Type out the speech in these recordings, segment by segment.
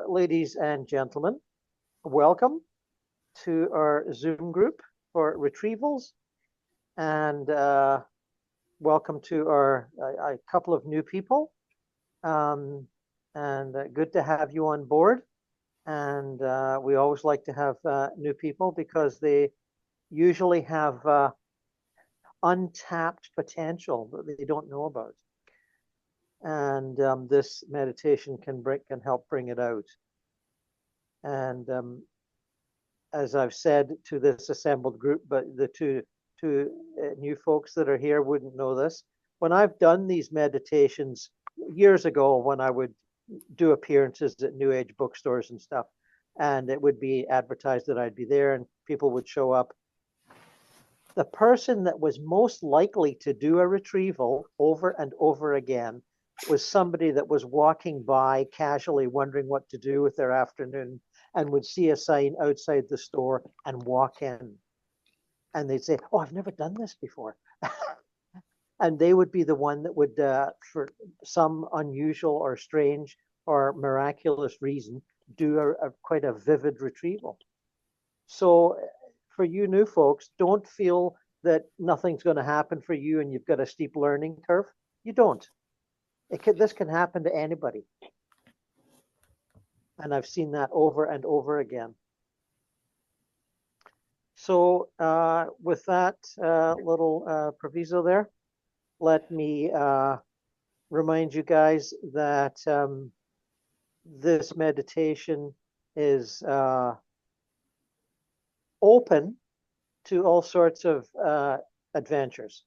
Ladies and gentlemen, welcome to our Zoom group for retrievals, and welcome to our a couple of new people. And good to have you on board. And we always like to have new people because they usually have untapped potential that they don't know about. And this meditation can help bring it out. And as I've said to this assembled group, but the two new folks that are here wouldn't know this. When I've done these meditations years ago, when I would do appearances at New Age bookstores and stuff, and it would be advertised that I'd be there and people would show up, the person that was most likely to do a retrieval over and over again was somebody that was walking by casually wondering what to do with their afternoon and would see a sign outside the store and walk in. And they'd say, "Oh, I've never done this before." And they would be the one that would, for some unusual or strange or miraculous reason, do quite a vivid retrieval. So for you new folks, don't feel that nothing's going to happen for you and you've got a steep learning curve. You don't. This can happen to anybody. And I've seen that over and over again. So with that little proviso there, let me remind you guys that this meditation is open to all sorts of adventures.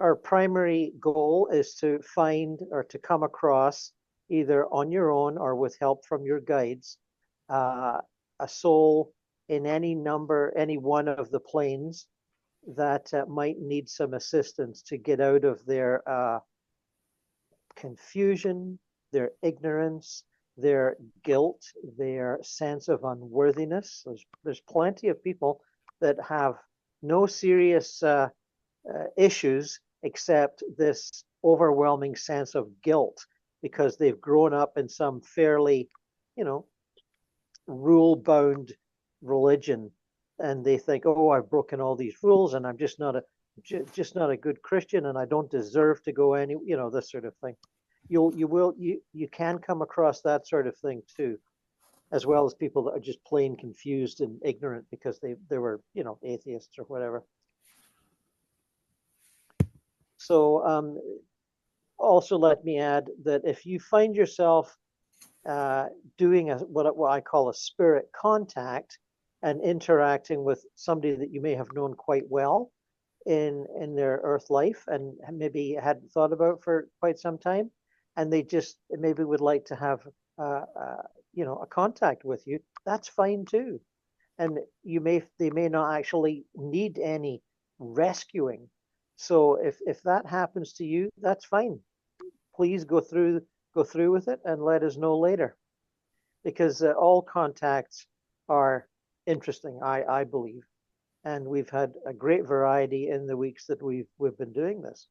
Our primary goal is to find or to come across, either on your own or with help from your guides, a soul in any one of the planes that might need some assistance to get out of their confusion, their ignorance, their guilt, their sense of unworthiness. There's plenty of people that have no serious issues except this overwhelming sense of guilt because they've grown up in some fairly, rule-bound religion, and they think, "Oh, I've broken all these rules, and I'm just not a good Christian, and I don't deserve to go any," this sort of thing. You can come across that sort of thing too, as well as people that are just plain confused and ignorant because they were atheists or whatever. So also let me add that if you find yourself doing what I call a spirit contact and interacting with somebody that you may have known quite well in their earth life and maybe hadn't thought about for quite some time, and they just maybe would like to have a contact with you, that's fine too. And they may not actually need any rescuing. So if that happens to you, that's fine. Please go through with it and let us know later, because all contacts are interesting, I believe, and we've had a great variety in the weeks that we've been doing this.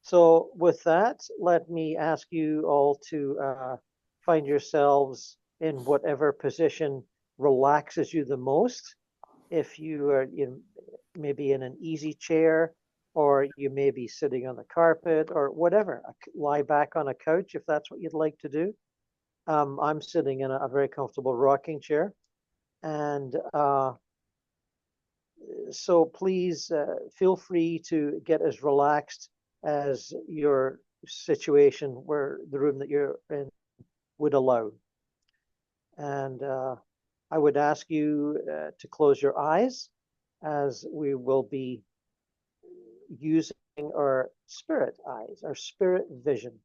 So with that, let me ask you all to find yourselves in whatever position relaxes you the most. If you are maybe in an easy chair, or you may be sitting on the carpet or whatever, lie back on a couch if that's what you'd like to do. I'm sitting in a very comfortable rocking chair. And so please feel free to get as relaxed as your situation, where the room that you're in would allow. And I would ask you to close your eyes, as we will be using our spirit eyes, our spirit vision.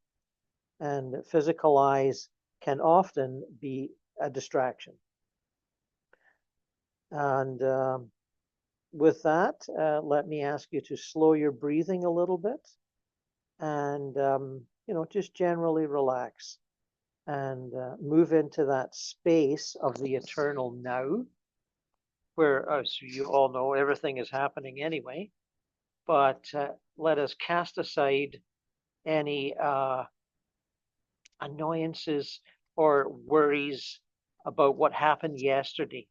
And physical eyes can often be a distraction. And with that, let me ask you to slow your breathing a little bit and, just generally relax and move into that space of the eternal now, where, as you all know, everything is happening anyway. But let us cast aside any annoyances or worries about what happened yesterday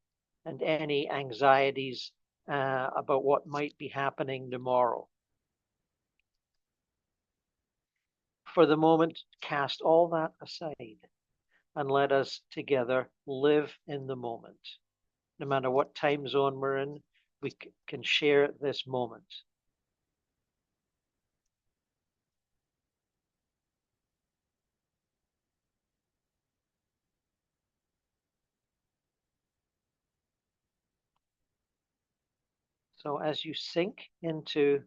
and any anxieties about what might be happening tomorrow. For the moment, cast all that aside and let us together live in the moment. No matter what time zone we're in, we can share this moment. So as you sink into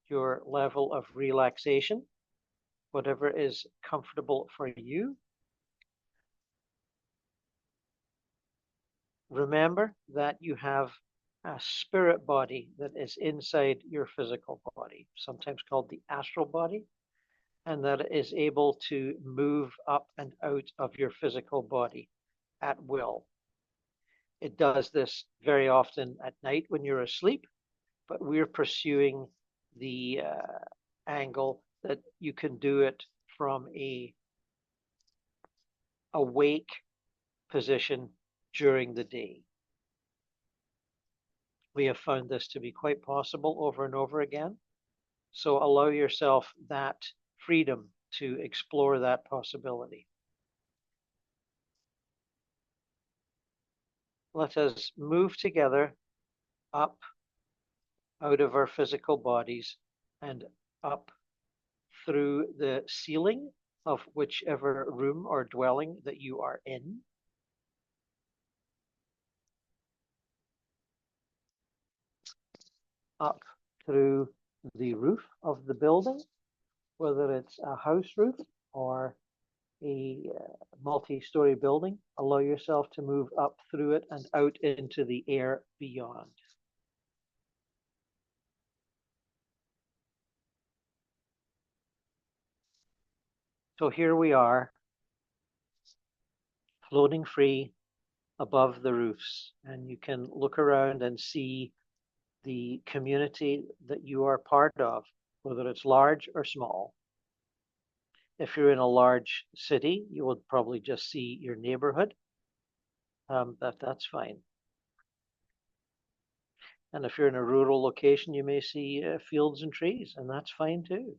your level of relaxation, whatever is comfortable for you, remember that you have a spirit body that is inside your physical body, sometimes called the astral body, and that is able to move up and out of your physical body at will. It does this very often at night when you're asleep, but we're pursuing the angle that you can do it from a awake position during the day. We have found this to be quite possible over and over again. So allow yourself that freedom to explore that possibility. Let us move together up out of our physical bodies and up through the ceiling of whichever room or dwelling that you are in. Up through the roof of the building, whether it's a house roof or a multi-story building. Allow yourself to move up through it and out into the air beyond. So here we are, floating free above the roofs, and you can look around and see the community that you are part of, whether it's large or small. If you're in a large city, you will probably just see your neighborhood. That's fine. And if you're in a rural location, you may see fields and trees, and that's fine too.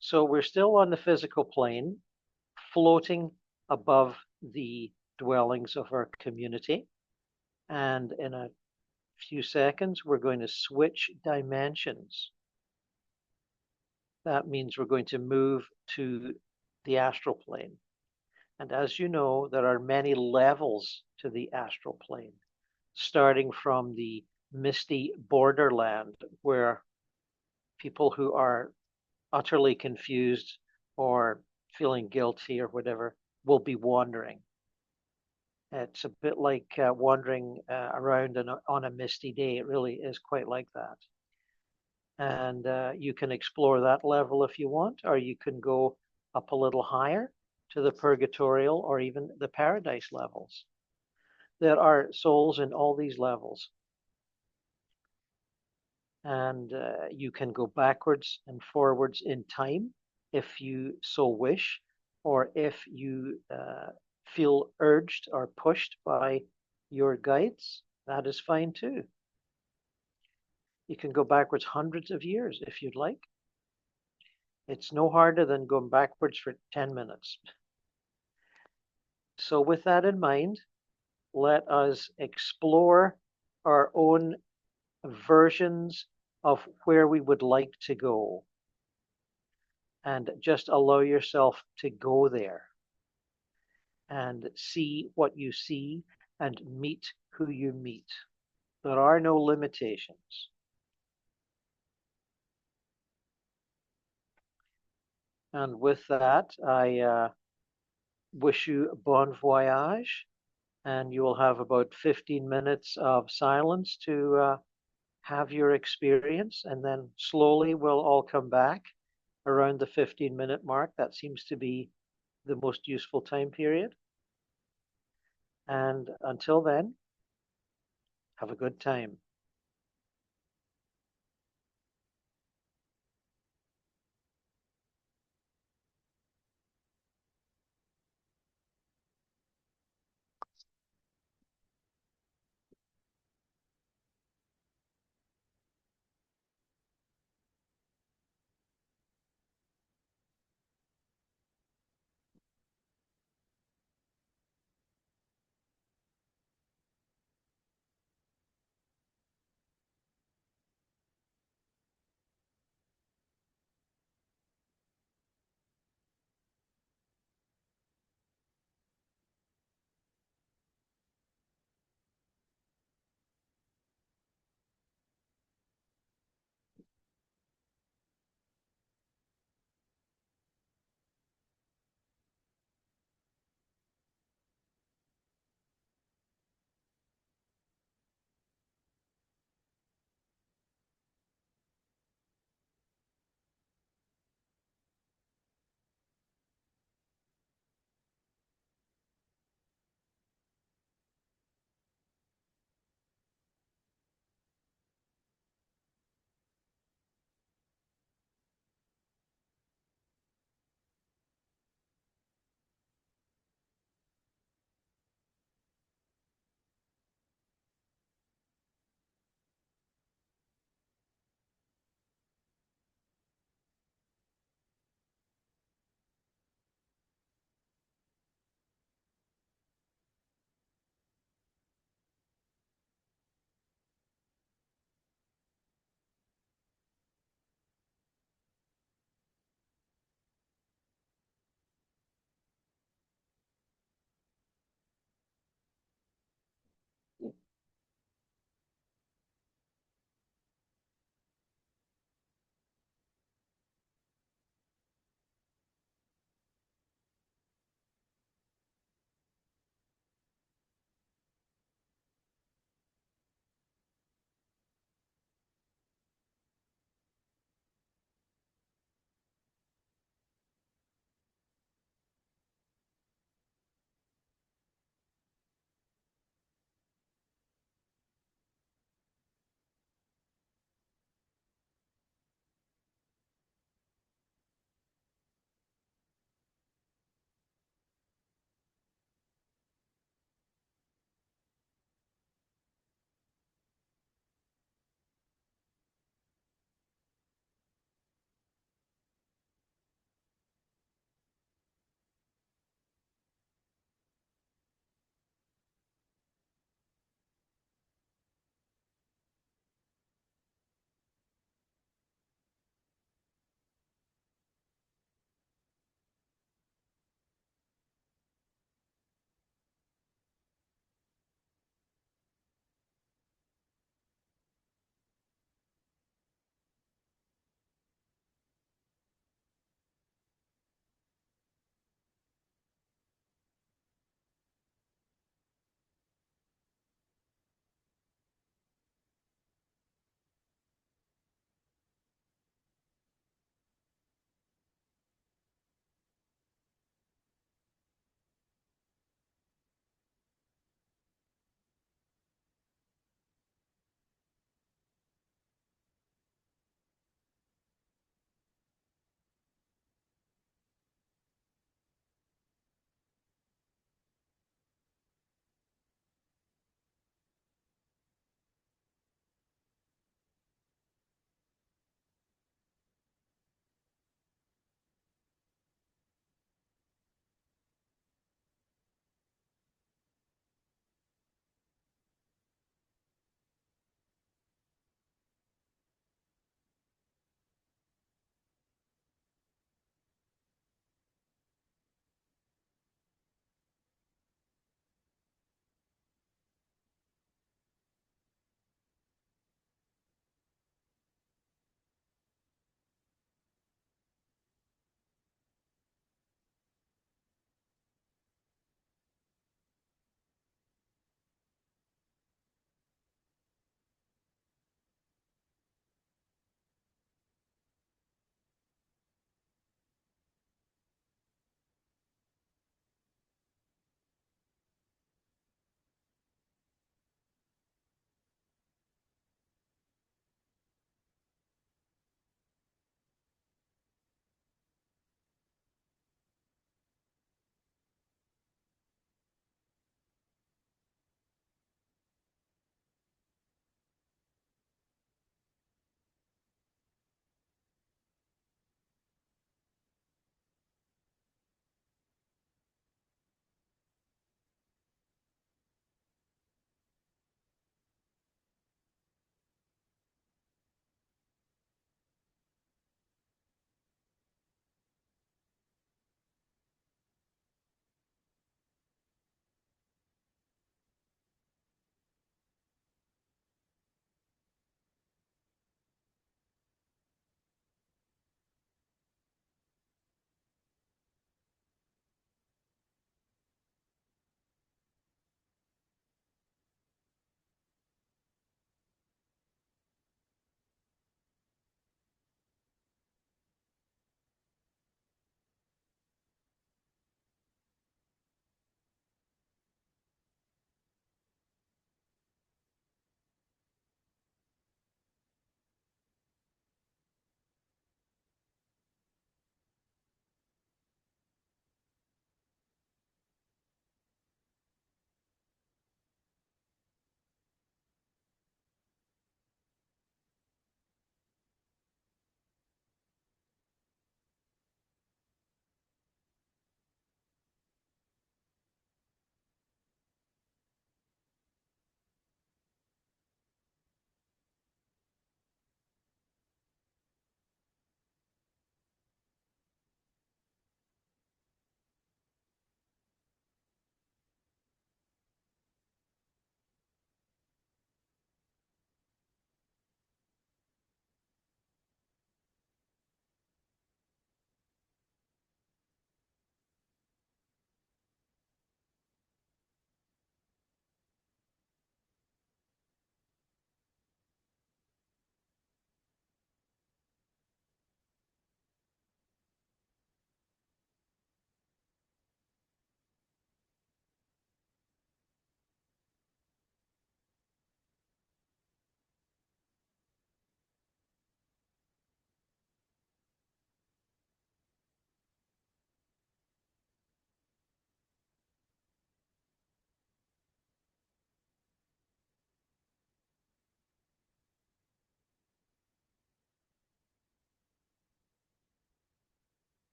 So we're still on the physical plane, floating above the dwellings of our community. And in a few seconds, we're going to switch dimensions. That means we're going to move to the astral plane. And as you know, there are many levels to the astral plane, starting from the misty borderland where people who are utterly confused or feeling guilty or whatever will be wandering. It's a bit like wandering around on a misty day. It really is quite like that. And you can explore that level if you want, or you can go up a little higher to the purgatorial or even the paradise levels. There are souls in all these levels. And you can go backwards and forwards in time if you so wish, or if you feel urged or pushed by your guides, that is fine too. You can go backwards hundreds of years if you'd like. It's no harder than going backwards for 10 minutes. So with that in mind, let us explore our own versions of where we would like to go. And just allow yourself to go there and see what you see and meet who you meet. There are no limitations. And with that, I wish you bon voyage, and you will have about 15 minutes of silence to have your experience, and then slowly we'll all come back around the 15-minute mark. That seems to be the most useful time period. And until then, have a good time.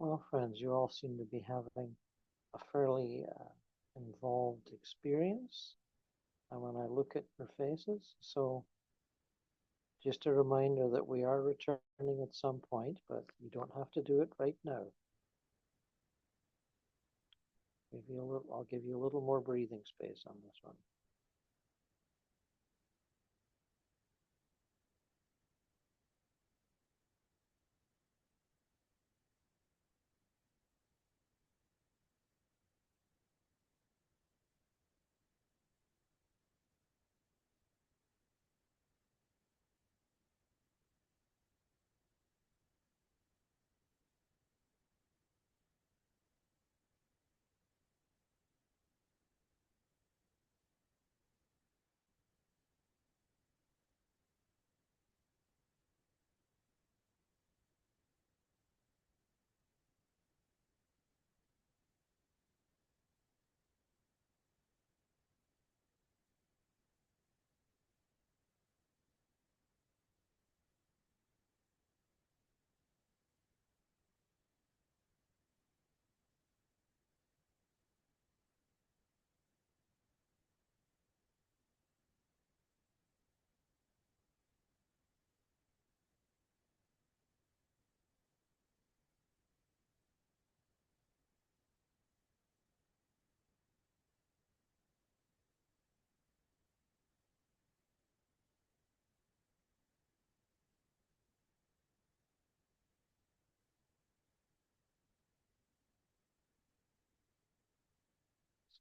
Well, friends, you all seem to be having a fairly involved experience when I look at your faces. So just a reminder that we are returning at some point, but you don't have to do it right now. I'll give you a little more breathing space on this one.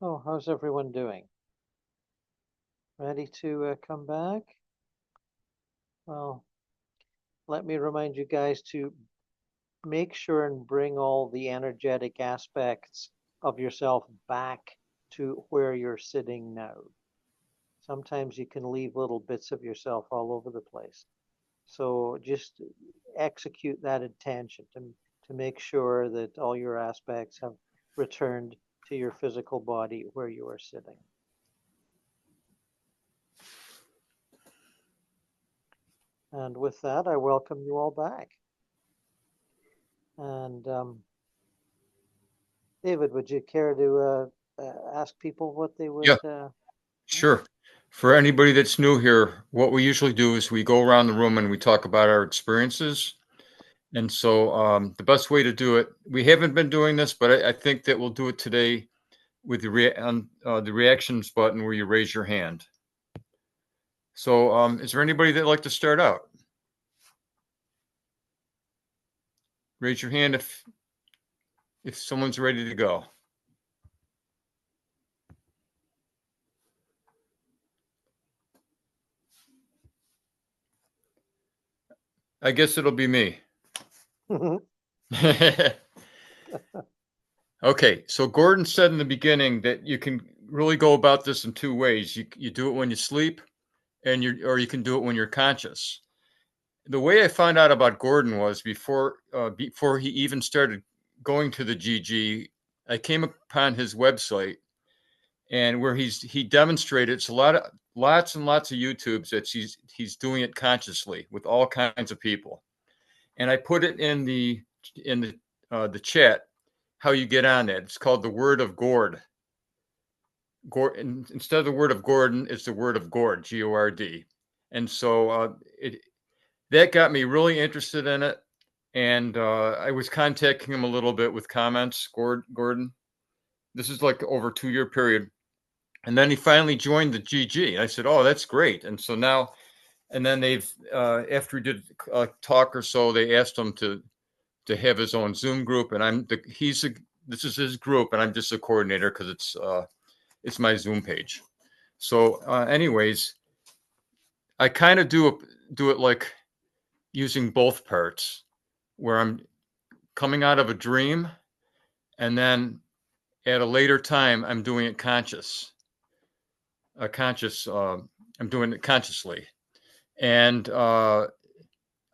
So how's everyone doing? Ready to come back? Well, let me remind you guys to make sure and bring all the energetic aspects of yourself back to where you're sitting now. Sometimes you can leave little bits of yourself all over the place. So just execute that intention to make sure that all your aspects have returned to your physical body where you are sitting. And with that, I welcome you all back. And David, would you care to ask people what they would? Yeah, sure. For anybody that's new here, what we usually do is we go around the room and we talk about our experiences. And so the best way to do it, we haven't been doing this, but I think that we'll do it today with the reactions button where you raise your hand. So is there anybody that'd like to start out? Raise your hand if someone's ready to go. I guess it'll be me. Okay, so Gordon said in the beginning that you can really go about this in two ways. You do it when you sleep, or you can do it when you're conscious. The way I found out about Gordon was before he even started going to the GG, I came upon his website, and where he demonstrated it's lots and lots of YouTubes that he's doing it consciously with all kinds of people, and I put it in the chat how you get on that. It's called the Word of Gord. Instead of the word of Gordon, it's the word of Gord, Gord. And so that got me really interested in it. And I was contacting him a little bit with comments, Gordon. This is like over a 2-year period. And then he finally joined the GG. I said, oh, that's great. And so now, and then they've, after we did a talk or so, they asked him to have his own Zoom group. And this is his group, and I'm just a coordinator because it's my Zoom page. So anyways, I kind of do it like using both parts, where I'm coming out of a dream, and then at a later time I'm doing it I'm doing it consciously. And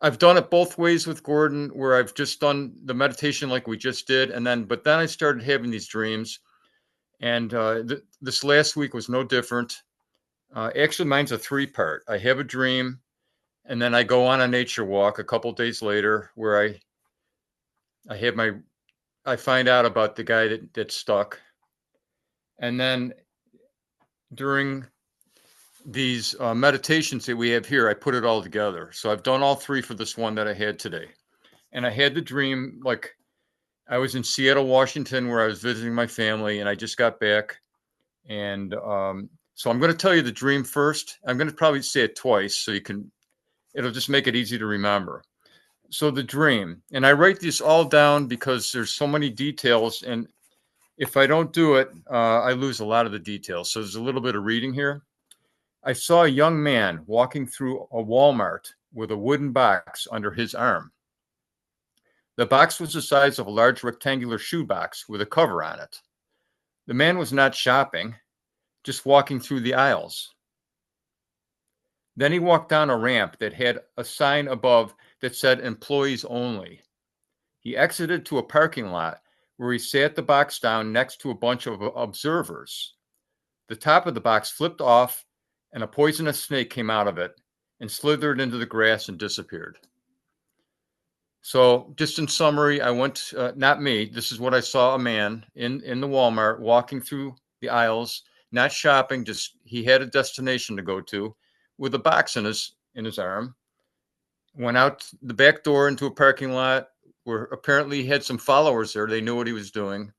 I've done it both ways with Gordon, where I've just done the meditation like we just did, but then I started having these dreams, and this last week was no different. Actually, mine's a 3-part. I have a dream, and then I go on a nature walk a couple days later, where I find out about the guy that's stuck, and then during these meditations that we have here, I put it all together. So I've done all 3 for this one that I had today. And I had the dream like I was in Seattle, Washington, where I was visiting my family, and I just got back. And so I'm going to tell you the dream first. I'm going to probably say it twice so it'll just make it easy to remember. So the dream, and I write this all down because there's so many details. And if I don't do it, I lose a lot of the details. So there's a little bit of reading here. I saw a young man walking through a Walmart with a wooden box under his arm. The box was the size of a large rectangular shoebox with a cover on it. The man was not shopping, just walking through the aisles. Then he walked down a ramp that had a sign above that said employees only. He exited to a parking lot where he sat the box down next to a bunch of observers. The top of the box flipped off, and a poisonous snake came out of it and slithered into the grass and disappeared. So just in summary, I went, not me, this is what I saw, a man in the Walmart walking through the aisles, not shopping, just he had a destination to go to with a box in his arm, went out the back door into a parking lot where apparently he had some followers there. They knew what he was doing.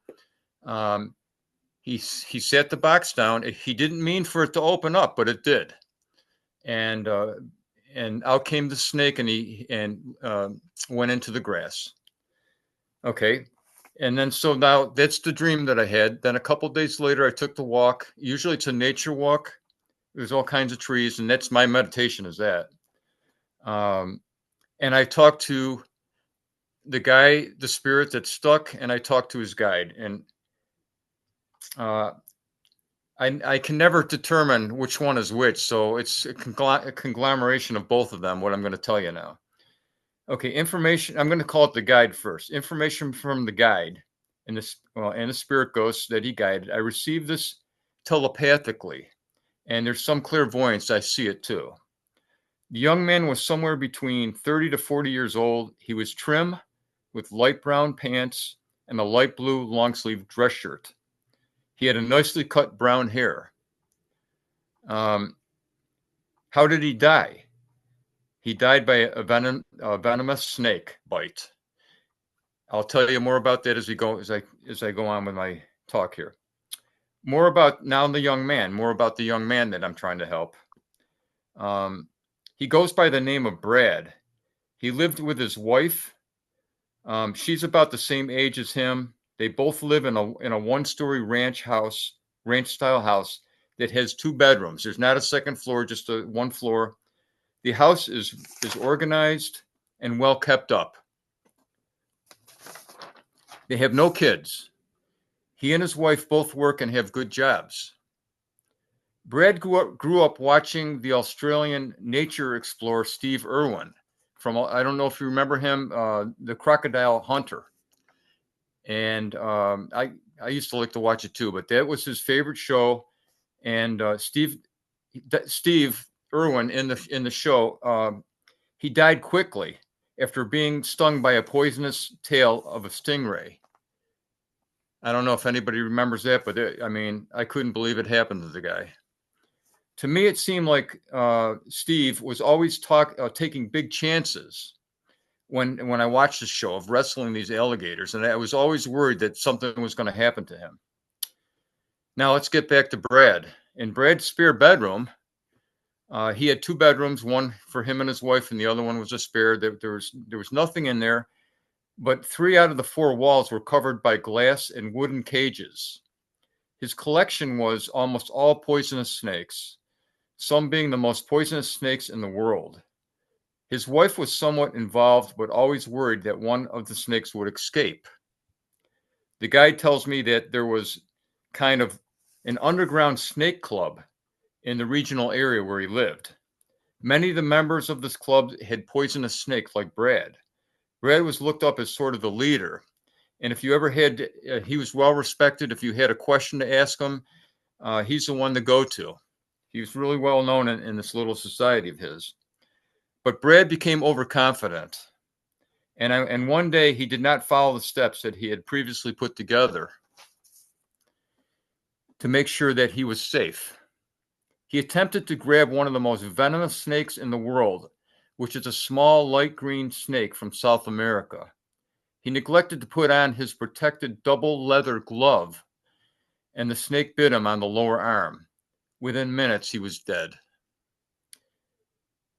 He sat the box down. He didn't mean for it to open up, but it did. And out came the snake, and he went into the grass. Okay. And then so now that's the dream that I had. Then a couple days later, I took the walk. Usually it's a nature walk. There's all kinds of trees, and that's my meditation is that. And I talked to the guy, the spirit that's stuck, and I talked to his guide. And I can never determine which one is which. So it's a conglomeration of both of them, what I'm going to tell you now. Okay, information. I'm going to call it the guide first. Information from the guide and the spirit ghost that he guided. I received this telepathically, and there's some clairvoyance. I see it too. The young man was somewhere between 30 to 40 years old. He was trim with light brown pants and a light blue long sleeve dress shirt. He had a nicely cut brown hair. How did he die? He died by a venomous snake bite. I'll tell you more about that as I go on with my talk here. More about now the young man. More about the young man that I'm trying to help. He goes by the name of Brad. He lived with his wife. She's about the same age as him. They both live in a one-story ranch-style house that has 2 bedrooms. There's not a second floor, just one floor. The house is organized and well kept up. They have no kids. He and his wife both work and have good jobs. Brad grew up watching the Australian nature explorer Steve Irwin from, I don't know if you remember him, the crocodile hunter. And I used to like to watch it too, but that was his favorite show. And Steve Irwin in the show, he died quickly after being stung by a poisonous tail of a stingray. I don't know if anybody remembers that, but I couldn't believe it happened to the guy. To me, it seemed like Steve was always taking big chances when I watched the show of wrestling these alligators, and I was always worried that something was going to happen to him. Now let's get back to Brad. In Brad's spare bedroom, he had 2 bedrooms, one for him and his wife, and the other one was a spare. There was nothing in there, but 3 out of the 4 walls were covered by glass and wooden cages. His collection was almost all poisonous snakes, some being the most poisonous snakes in the world. His wife was somewhat involved, but always worried that one of the snakes would escape. The guide tells me that there was kind of an underground snake club in the regional area where he lived. Many of the members of this club had poisonous snakes like Brad. Brad was looked up as sort of the leader. And if you ever had, he was well respected. If you had a question to ask him, he's the one to go to. He was really well known in this little society of his. But Brad became overconfident. And one day he did not follow the steps that he had previously put together to make sure that he was safe. He attempted to grab one of the most venomous snakes in the world, which is a small light green snake from South America. He neglected to put on his protected double leather glove, and the snake bit him on the lower arm. Within minutes, he was dead.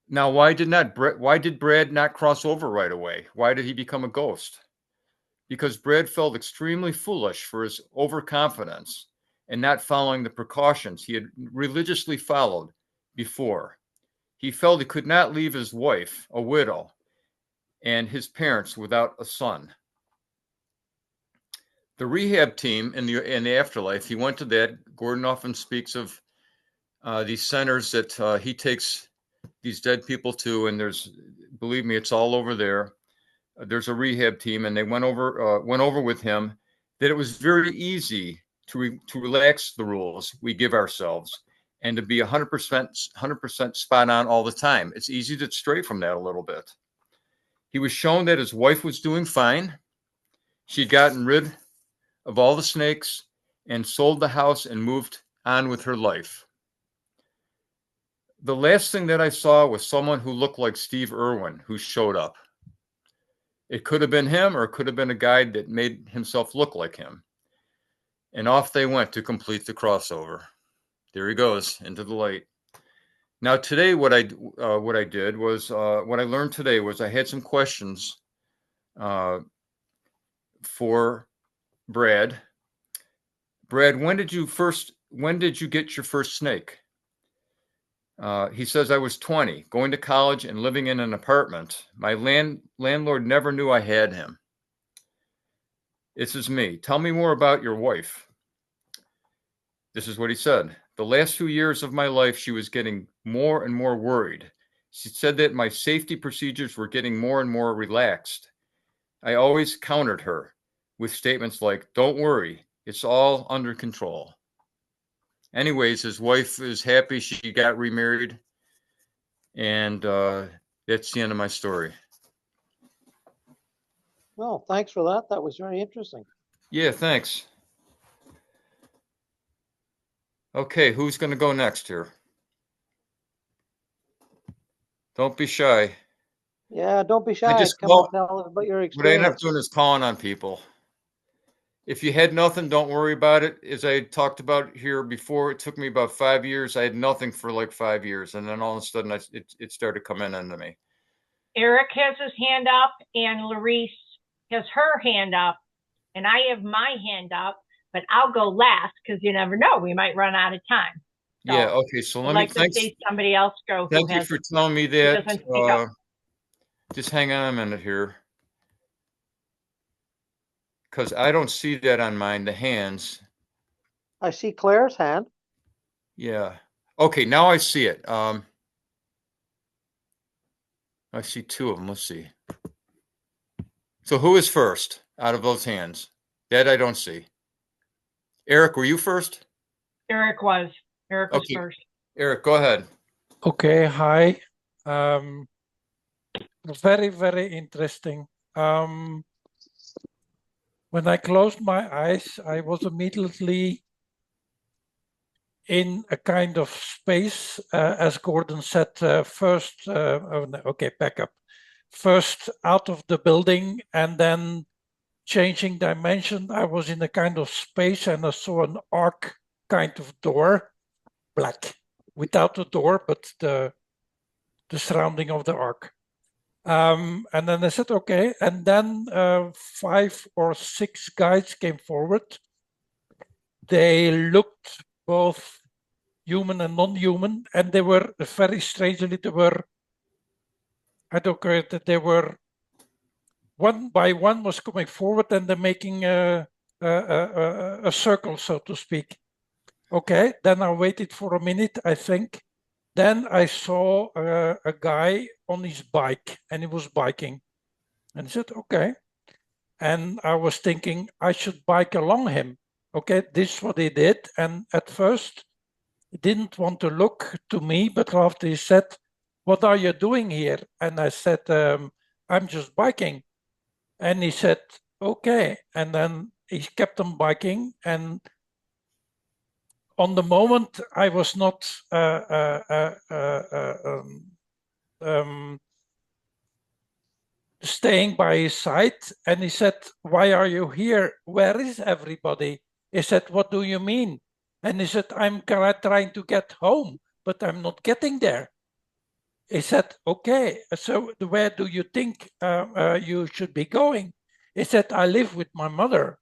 Now, why did Brad not cross over right away? Why did he become a ghost? Because Brad felt extremely foolish for his overconfidence and not following the precautions he had religiously followed before. He felt he could not leave his wife, a widow, and his parents without a son. The rehab team in the afterlife, he went to that. Gordon often speaks of these centers that he takes these dead people to, and believe me, it's all over there. There's a rehab team, and they went over with him that it was very easy to relax the rules we give ourselves and to be 100% spot on all the time. It's easy to stray from that a little bit. He was shown that his wife was doing fine. She'd gotten rid of all the snakes and sold the house and moved on with her life. The last thing that I saw was someone who looked like Steve Irwin who showed up. It could have been him, or it could have been a guy that made himself look like him. And off they went to complete the crossover. There he goes into the light. Now today, what I did was what I learned today was I had some questions for Brad. Brad, when did you get your first snake? He says, I was 20, going to college and living in an apartment. My landlord never knew I had him. This is me. Tell me more about your wife. This is what he said. The last few years of my life, she was getting more and more worried. She said that my safety procedures were getting more and more relaxed. I always countered her with statements like, don't worry, it's all under control. Anyways, his wife is happy she got remarried. And that's the end of my story. Well, thanks for that. That was very interesting. Yeah, thanks. Okay, who's going to go next here? Don't be shy. Yeah, don't be shy. Come and tell us about your experience. What I end up doing is calling on people. If you had nothing, don't worry about it. As I talked about here before, it took me about 5 years. I had nothing for like 5 years, and then all of a sudden it started coming into me. Eric has his hand up, and Larice has her hand up, and I have my hand up, but I'll go last because you never know. We might run out of time. So yeah, okay. So let me see somebody else go. Thank you for telling me that. Just hang on a minute here. Because I don't see that on mine, the hands. I see Claire's hand. Yeah. Okay, now I see it. I see two of them. Let's see. So who is first out of those hands? That I don't see. Eric, were you first? Eric was first. Eric, go ahead. Okay, hi. Very, very interesting. When I closed my eyes, I was immediately in a kind of space, as Gordon said, first, okay, back up. First out of the building and then changing dimension. I was in a kind of space and I saw an arc kind of door, black, without the door, but the surrounding of the arc. And then I said, okay. And then 5 or 6 guys came forward. They looked both human and non-human, and they were very strangely, I don't care that they were one by one was coming forward and they're making a circle, so to speak. Okay, then I waited for a minute, I think. then I saw a guy on his bike, and he was biking. And I said, okay. And I was thinking I should bike along him. Okay, this is what he did. And at first, he didn't want to look to me, but after he said, what are you doing here? And I said, I'm just biking. And he said, okay. And then he kept on biking. And on the moment, I was not staying by his side. And he said, why are you here? Where is everybody? He said, what do you mean? And he said, I'm trying to get home, but I'm not getting there. He said, okay, so where do you think you should be going? He said, I live with my mother.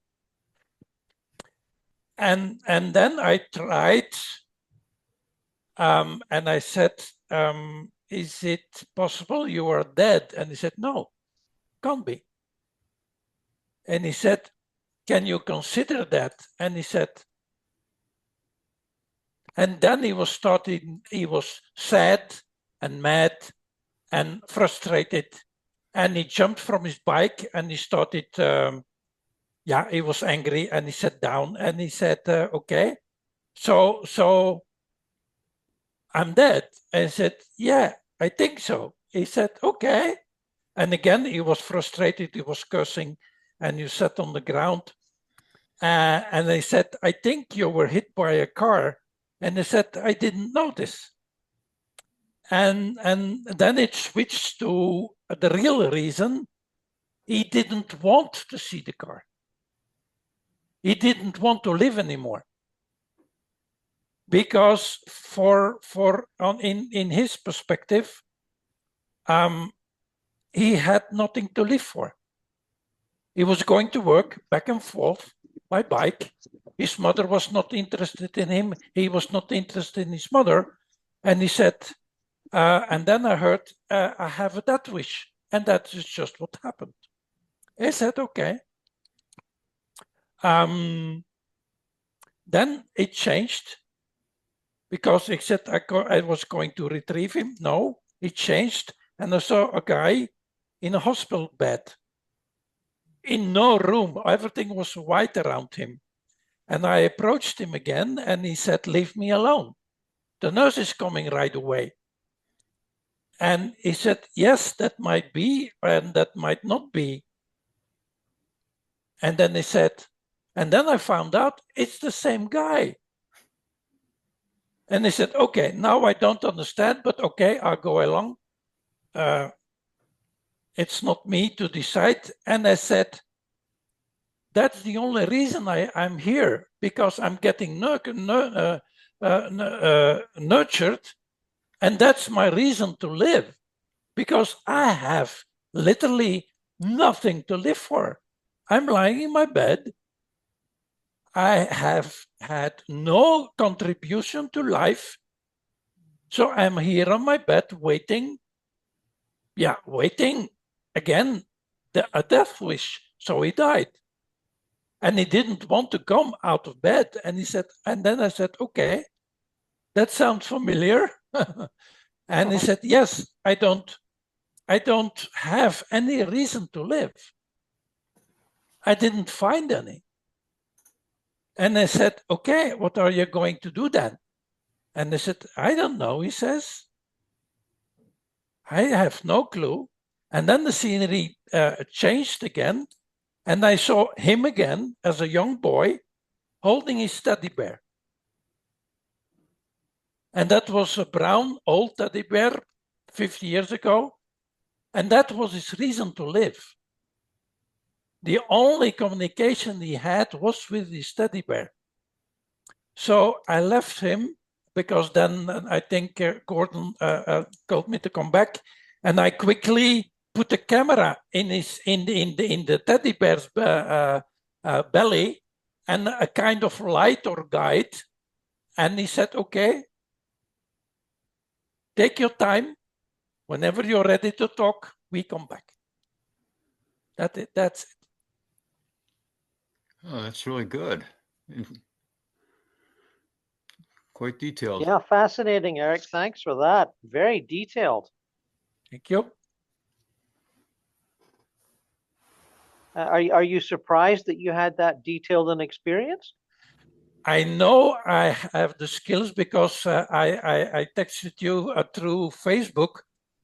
And then I tried, and I said, is it possible you are dead? And he said, no, can't be. And he said, can you consider that? And he said, and then he was sad and mad and frustrated. And he jumped from his bike and he started, he was angry, and he sat down and he said, okay, so I'm dead. And I said, yeah, I think so. He said, okay. And again, he was frustrated, he was cursing, and you sat on the ground. And I said, I think you were hit by a car. And he said, I didn't notice. And then it switched to the real reason. He didn't want to see the car. He didn't want to live anymore. Because in his perspective, he had nothing to live for. He was going to work back and forth by bike. His mother was not interested in him. He was not interested in his mother. And he said, and then I heard, I have a death wish. And that is just what happened. I said, okay. Then it changed, because he said I was going to retrieve him. No, it changed. And I saw a guy in a hospital bed, in no room. Everything was white around him. And I approached him again, and he said, leave me alone. The nurse is coming right away. And he said, yes, that might be, and that might not be. And then he said, and then I found out it's the same guy. And he said, okay, now I don't understand, but okay, I'll go along. It's not me to decide. And I said, that's the only reason I'm here, because I'm getting nurtured, and that's my reason to live, because I have literally nothing to live for. I'm lying in my bed. I have had no contribution to life. So I'm here on my bed waiting. Yeah, waiting again, a death wish. So he died. And he didn't want to come out of bed. And he said, and then I said, okay, that sounds familiar. And he said, yes, I don't have any reason to live. I didn't find any. And I said, okay, what are you going to do then? And they said, I don't know, he says. I have no clue. And then the scenery changed again. And I saw him again as a young boy holding his teddy bear. And that was a brown old teddy bear 50 years ago. And that was his reason to live. The only communication he had was with his teddy bear. So I left him, because then I think Gordon told me to come back, and I quickly put the camera in the teddy bear's belly, and a kind of light or guide, and he said, "Okay, take your time. Whenever you're ready to talk, we come back." That's it. Oh, that's really good. Quite detailed. Yeah, fascinating, Eric. Thanks for that. Very detailed. Thank you. Are you surprised that you had that detailed an experience? I know I have the skills because I texted you through Facebook,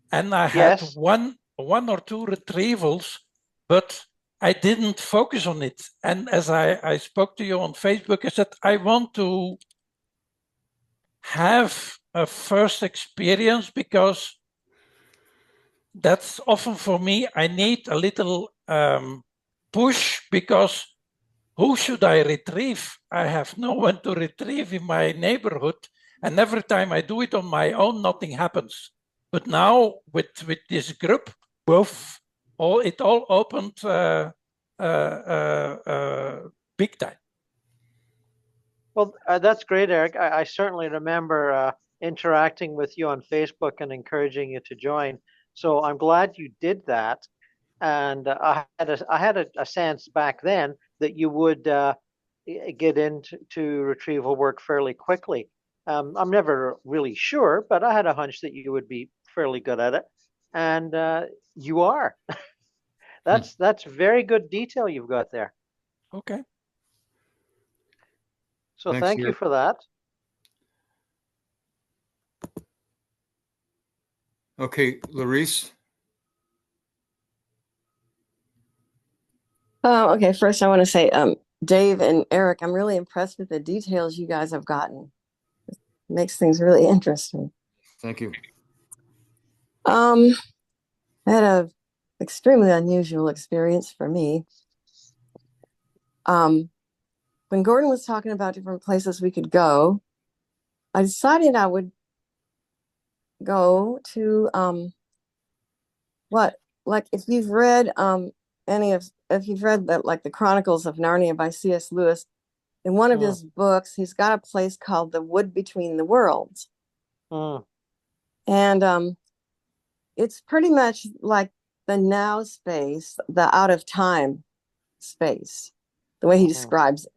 and I had Yes. one or two retrievals, but I didn't focus on it. And as I spoke to you on Facebook, I said, I want to have a first experience because that's often for me, I need a little push because who should I retrieve? I have no one to retrieve in my neighborhood. And every time I do it on my own, nothing happens. But now with this group, it all opened big time. Well, that's great, Eric. I certainly remember interacting with you on Facebook and encouraging you to join. So I'm glad you did that. And I had a sense back then that you would get into retrieval work fairly quickly. I'm never really sure, but I had a hunch that you would be fairly good at it, and you are. That's very good detail you've got there. Okay. So Thanks, thank you Eric. for that. Okay, Larice. Okay, first I want to say, Dave and Eric, I'm really impressed with the details you guys have gotten. It makes things really interesting. Thank you. I had a extremely unusual experience for me. When Gordon was talking about different places we could go, I decided I would go to if you've read if you've read that, like the Chronicles of Narnia by C.S. Lewis, in one of his books, he's got a place called the Wood Between the Worlds. And it's pretty much like the now space, the out of time space, the way he describes it.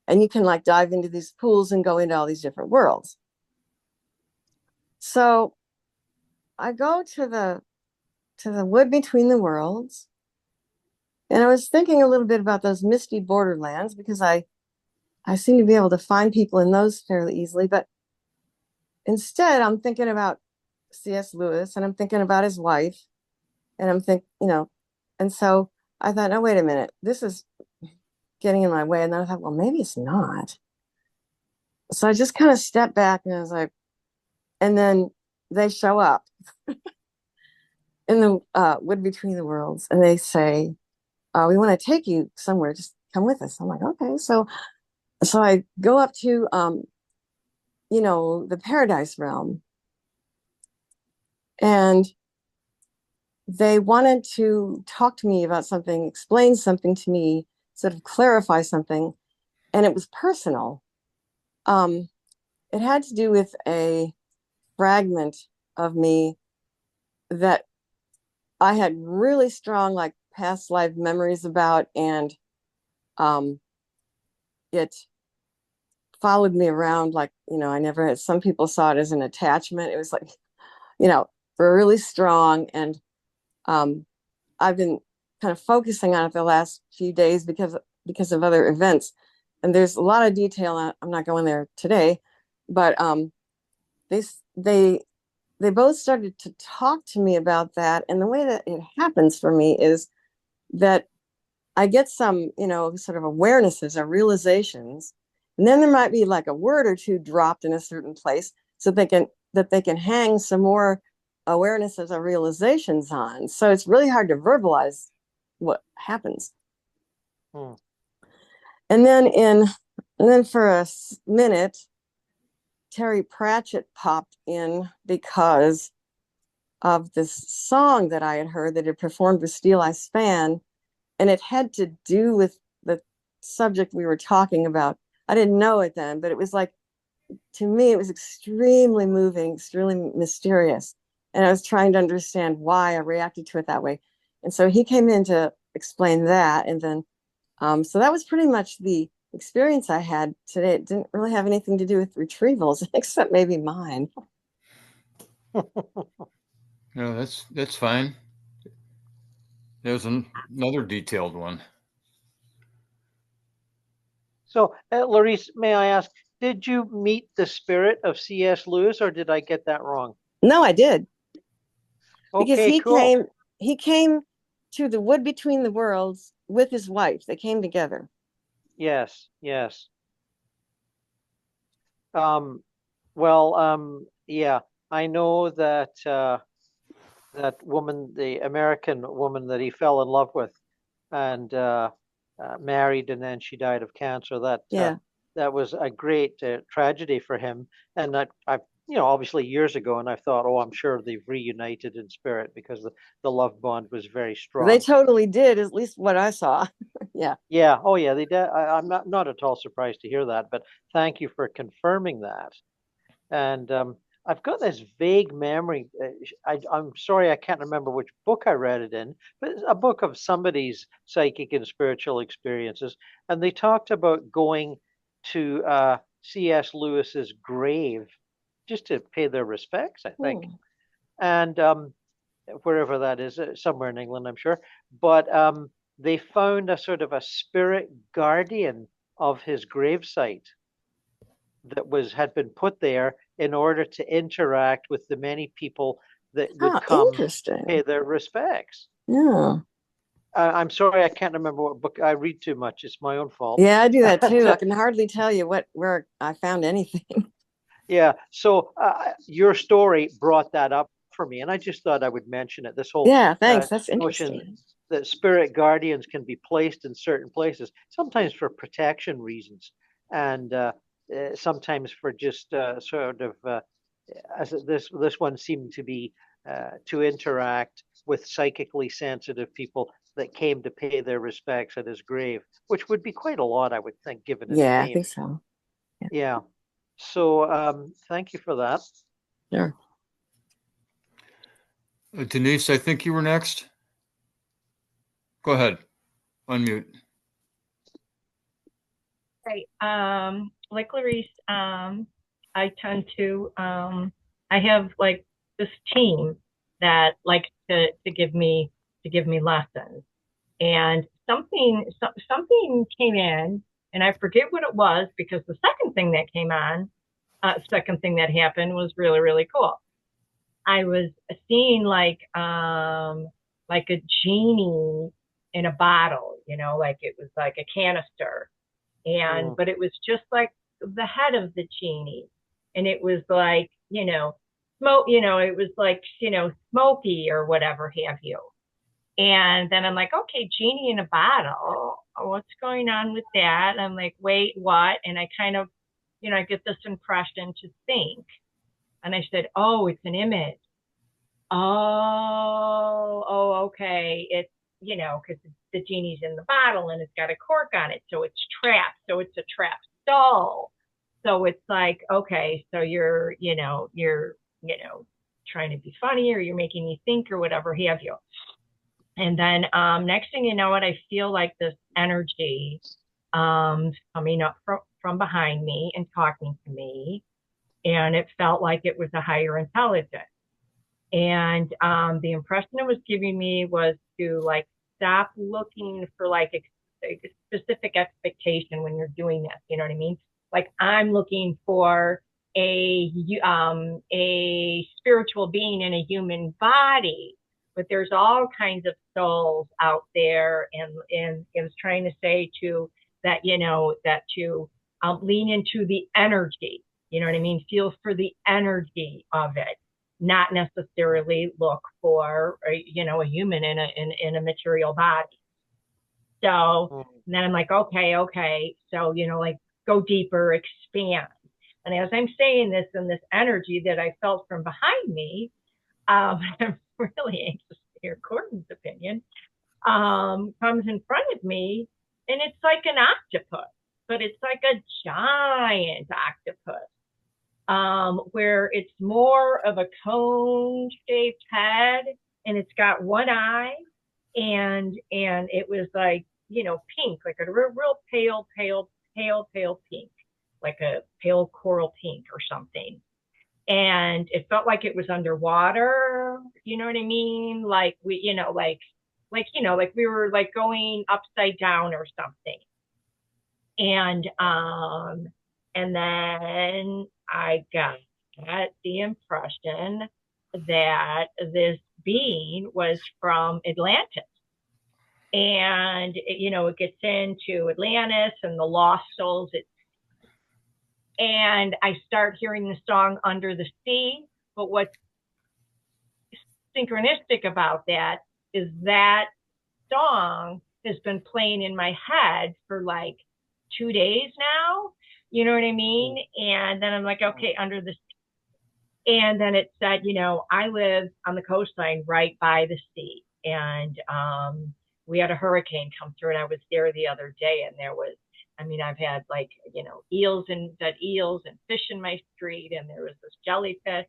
And you can like dive into these pools and go into all these different worlds. So I go to the Wood Between the Worlds, and I was thinking a little bit about those misty borderlands because I seem to be able to find people in those fairly easily. But instead, I'm thinking about C.S. Lewis, and I'm thinking about his wife, and I'm thinking, and so I thought, no, wait a minute, this is getting in my way. And then I thought, well, maybe it's not. So I just kind of stepped back, and I was like, and then they show up in the Wood Between the Worlds, and they say, we want to take you somewhere, just come with us. I'm like, okay. So I go up to the Paradise Realm, and they wanted to talk to me about something, explain something to me, sort of clarify something, and it was personal. It had to do with a fragment of me that I had really strong, like, past life memories about, and it followed me around, like, I never had, some people saw it as an attachment. It was like, really strong. And I've been kind of focusing on it the last few days because of other events. And there's a lot of detail. I'm not going there today, but they both started to talk to me about that. And the way that it happens for me is that I get some, sort of awarenesses or realizations, and then there might be like a word or two dropped in a certain place so they can hang some more awarenesses or realizations on. So it's really hard to verbalize what happens. And then for a minute, Terry Pratchett popped in because of this song that I had heard that had performed with Steel Eye Span, and it had to do with the subject we were talking about. I didn't know it then, but it was like, to me, it was extremely moving, extremely mysterious. And I was trying to understand why I reacted to it that way. And so he came in to explain that. And then, so that was pretty much the experience I had today, it didn't really have anything to do with retrievals, except maybe mine. No, that's fine. There's another detailed one. So, Larice, may I ask, did you meet the spirit of C.S. Lewis, or did I get that wrong? No, I did. Because Okay, cool. he came to the wood between the worlds with his wife. They came together. Yes, yes. Yeah, I know that that woman, the American woman that he fell in love with and married, and then she died of cancer. Yeah. That was a great tragedy for him. And I, obviously years ago, and I thought, oh, I'm sure they've reunited in spirit because the love bond was very strong. They totally did, at least what I saw. Yeah. Yeah. Oh, yeah. They did. I'm not at all surprised to hear that, but thank you for confirming that. And I've got this vague memory. I'm sorry, I can't remember which book I read it in, but it's a book of somebody's psychic and spiritual experiences. And they talked about going to C.S. Lewis's grave just to pay their respects, I think. And wherever that is, somewhere in England, I'm sure. But they found a sort of a spirit guardian of his gravesite that had been put there in order to interact with the many people that would come pay their respects. Yeah. I'm sorry, I can't remember what book. I read too much. It's my own fault. Yeah, I do that too. I can hardly tell you where I found anything. Yeah. So your story brought that up for me, and I just thought I would mention it. This whole thanks. That's interesting. Notion that spirit guardians can be placed in certain places, sometimes for protection reasons, and sometimes for just sort of as this one seemed to be to interact with psychically sensitive people that came to pay their respects at his grave, which would be quite a lot, I would think, given his name. I think so. Yeah. So thank you for that. Sure. Denise, I think you were next. Go ahead. Unmute. Right. Like Larice, I tend to I have like this team that likes to give me lessons. And something came in, and I forget what it was, because the second thing that came on, second thing that happened was really, really cool. I was seeing like a genie in a bottle, like it was like a canister. And but it was just like the head of the genie, and it was like smoke, it was like smoky or whatever have you. And then I'm like, okay, genie in a bottle, what's going on with that? And I'm like, wait, what? And I kind of I get this impression to think, and I said, oh, it's an image. Oh, okay, it's because the genie's in the bottle and it's got a cork on it, so it's trapped. So it's a trapped doll. So it's like, okay, so you're trying to be funny, or you're making me think, or whatever have you. And then next thing you know, I feel like this energy coming up from behind me and talking to me, and it felt like it was a higher intelligence. And the impression it was giving me was to like stop looking for like a specific expectation when you're doing this. You know what I mean? Like I'm looking for a spiritual being in a human body, but there's all kinds of souls out there, and it was trying to say to that to lean into the energy. You know what I mean? Feel for the energy of it. Not necessarily look for a human in a material body. So then I'm like, okay, so like go deeper, expand. And as I'm saying this, and this energy that I felt from behind me, I'm really anxious to hear Gordon's opinion, comes in front of me, and it's like an octopus, but it's like a giant octopus. Where it's more of a cone-shaped head, and it's got one eye, and it was like pink, like a real pale pale pink, like a pale coral pink or something. And it felt like it was underwater, you know what I mean? Like we, like we were like going upside down or something. And then I got the impression that this being was from Atlantis. And it gets into Atlantis and the lost souls. And I start hearing the song Under the Sea. But what's synchronistic about that is that song has been playing in my head for like 2 days now. You know what I mean? And then I'm like, okay, Under the Sea. And then it said, I live on the coastline right by the sea. And we had a hurricane come through, and I was there the other day, and I've had like, eels and fish in my street, and there was this jellyfish.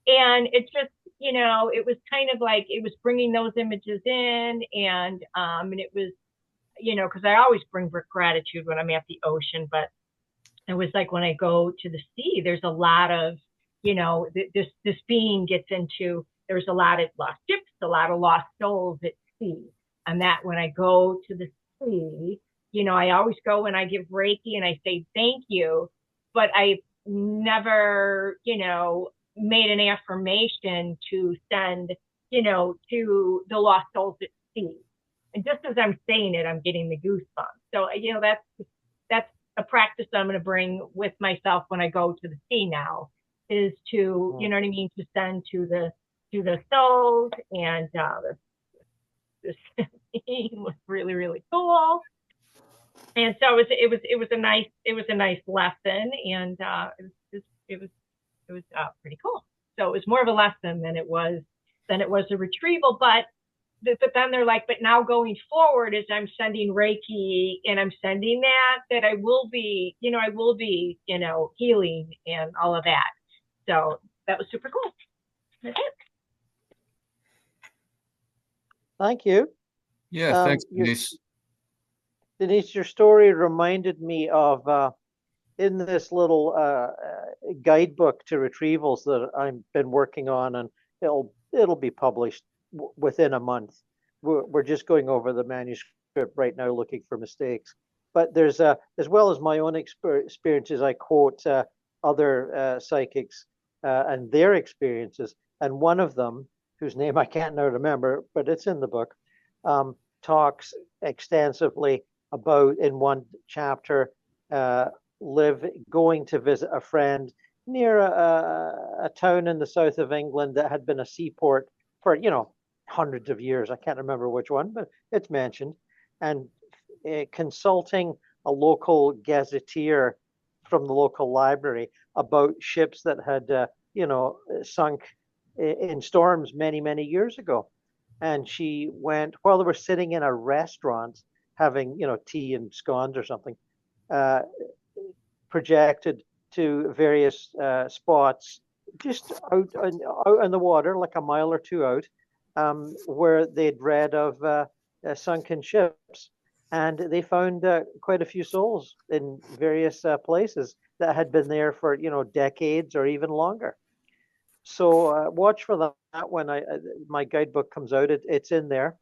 And it's just, it was kind of like, it was bringing those images in, and it was, because I always bring gratitude when I'm at the ocean, but it was like when I go to the sea, there's a lot of, this being gets into, there's a lot of lost ships, a lot of lost souls at sea. And that when I go to the sea, I always go and I give Reiki and I say thank you, but I never, made an affirmation to send, to the lost souls at sea. And just as I'm saying it, I'm getting the goosebumps. So, that's a practice I'm going to bring with myself when I go to the sea now, is to, you know what I mean, to send to the souls. And this was really, really cool. And so it was a nice lesson, and it was pretty cool. So it was more of a lesson than it was a retrieval. But then they're like, but now going forward, as I'm sending Reiki and I'm sending that I will be, healing and all of that. So that was super cool. That's it. Thank you. Yeah, thanks, Denise. Denise, your story reminded me of in this little guidebook to retrievals that I've been working on, and it'll be published within a month. We're just going over the manuscript right now, looking for mistakes. But there's as well as my own experiences, I quote other psychics and their experiences, and one of them, whose name I can't now remember, but it's in the book, talks extensively about, in one chapter, going to visit a friend near a town in the south of England that had been a seaport for hundreds of years. I can't remember which one, but it's mentioned, and consulting a local gazetteer from the local library about ships that had sunk in storms many years ago. And she went, while they were sitting in a restaurant having tea and scones or something, projected to various spots just out in the water, like a mile or two out, where they'd read of sunken ships. And they found quite a few souls in various places that had been there for decades or even longer. So watch for that when my guidebook comes out. It's in there,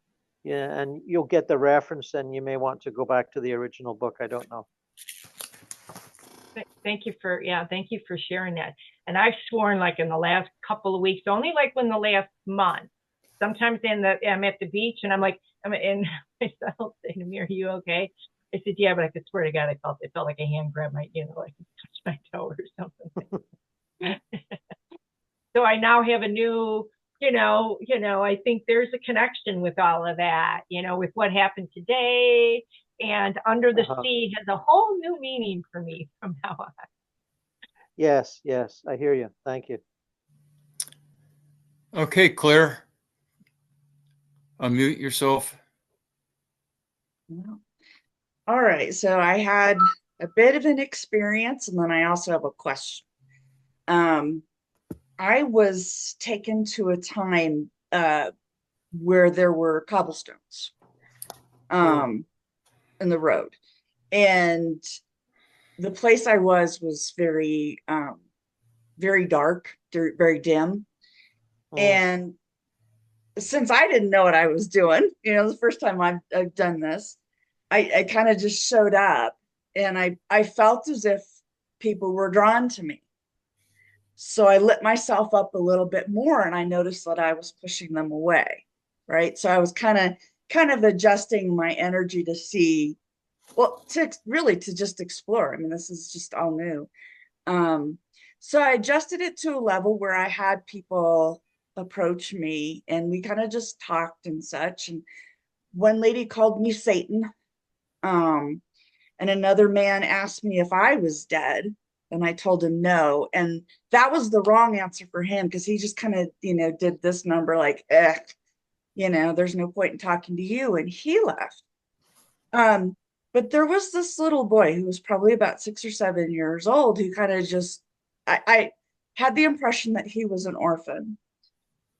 yeah, and you'll get the reference, and you may want to go back to the original book. I don't know. Thank you for sharing that. And I've sworn, like in the last couple of weeks, only like in the last month. Sometimes I'm at the beach and I'm in myself saying to me, "Are you okay?" I said, "Yeah," but I could swear to God, it felt like a hand grabbed my, like touched my toe or something. So I now have a new, I think there's a connection with all of that, with what happened today, and Under the Sea has a whole new meaning for me from now on. Yes, I hear you. Thank you. Okay, Claire, unmute yourself. All right, so I had a bit of an experience, and then I also have a question. I was taken to a time where there were cobblestones in the road. And the place I was very, very dark, very dim. And since I didn't know what I was doing, the first time I've done this, I kind of just showed up, and I felt as if people were drawn to me. So I lit myself up a little bit more, and I noticed that I was pushing them away. Right. So I was kind of adjusting my energy to see, well, to just explore. I mean, this is just all new. So I adjusted it to a level where I had people approach me, and we kind of just talked and such. And one lady called me Satan. And another man asked me if I was dead, and I told him no. And that was the wrong answer for him, because he just kind of, did this number like, there's no point in talking to you. And he left. But there was this little boy who was probably about 6 or 7 years old, who kind of just, I had the impression that he was an orphan.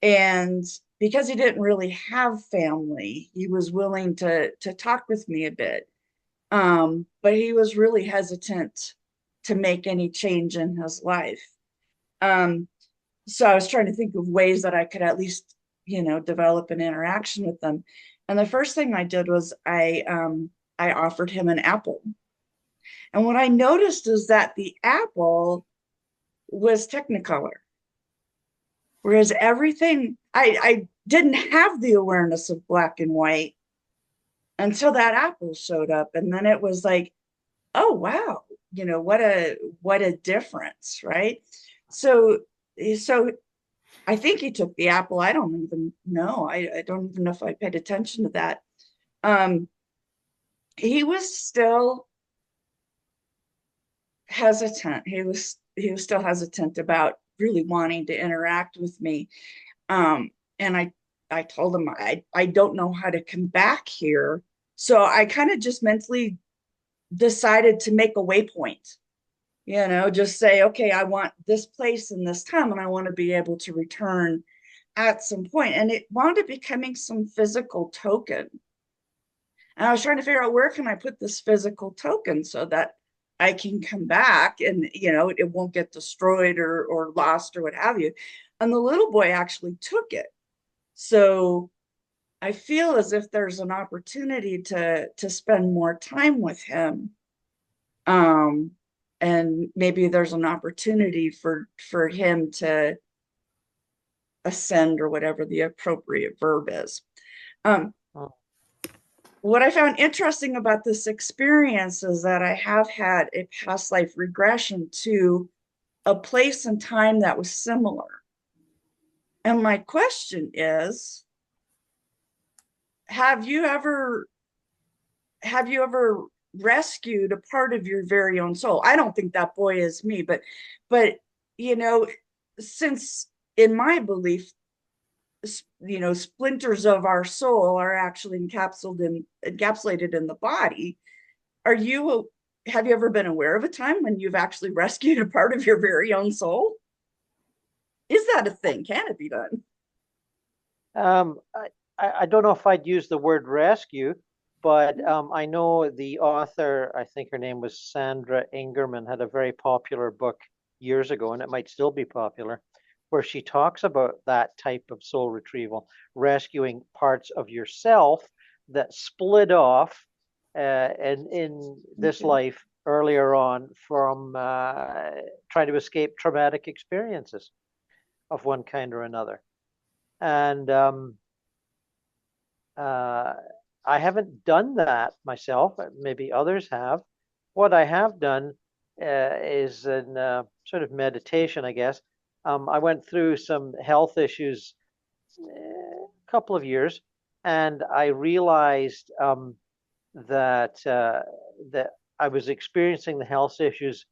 And because he didn't really have family, he was willing to talk with me a bit. But he was really hesitant to make any change in his life. So I was trying to think of ways that I could at least, develop an interaction with them. And the first thing I did was I offered him an apple. And what I noticed is that the apple was Technicolor. Whereas everything, I didn't have the awareness of black and white until that apple showed up. And then it was like, oh, wow, what a difference, right? So I think he took the apple. I don't even know. I don't even know if I paid attention to that. He was still hesitant. He was still hesitant about really wanting to interact with me. And I told him, I don't know how to come back here. So I kind of just mentally decided to make a waypoint, just say, okay, I want this place in this time, and I want to be able to return at some point. And it wound up becoming some physical token. And I was trying to figure out, where can I put this physical token so that I can come back and, it won't get destroyed or lost or what have you. And the little boy actually took it. So I feel as if there's an opportunity to spend more time with him. And maybe there's an opportunity for him to ascend, or whatever the appropriate verb is. What I found interesting about this experience is that I have had a past life regression to a place and time that was similar. And my question is, have you ever rescued a part of your very own soul? I don't think that boy is me, but since in my belief, splinters of our soul are actually encapsulated in the body. Have you ever been aware of a time when you've actually rescued a part of your very own soul? Is that a thing? Can it be done? I don't know if I'd use the word rescue, but I know the author, I think her name was Sandra Ingerman, had a very popular book years ago, and it might still be popular, where she talks about that type of soul retrieval, rescuing parts of yourself that split off in this life earlier on from trying to escape traumatic experiences of one kind or another. And I haven't done that myself. Maybe others have. What I have done is in sort of meditation, I guess. I went through some health issues a couple of years, and I realized that I was experiencing the health issues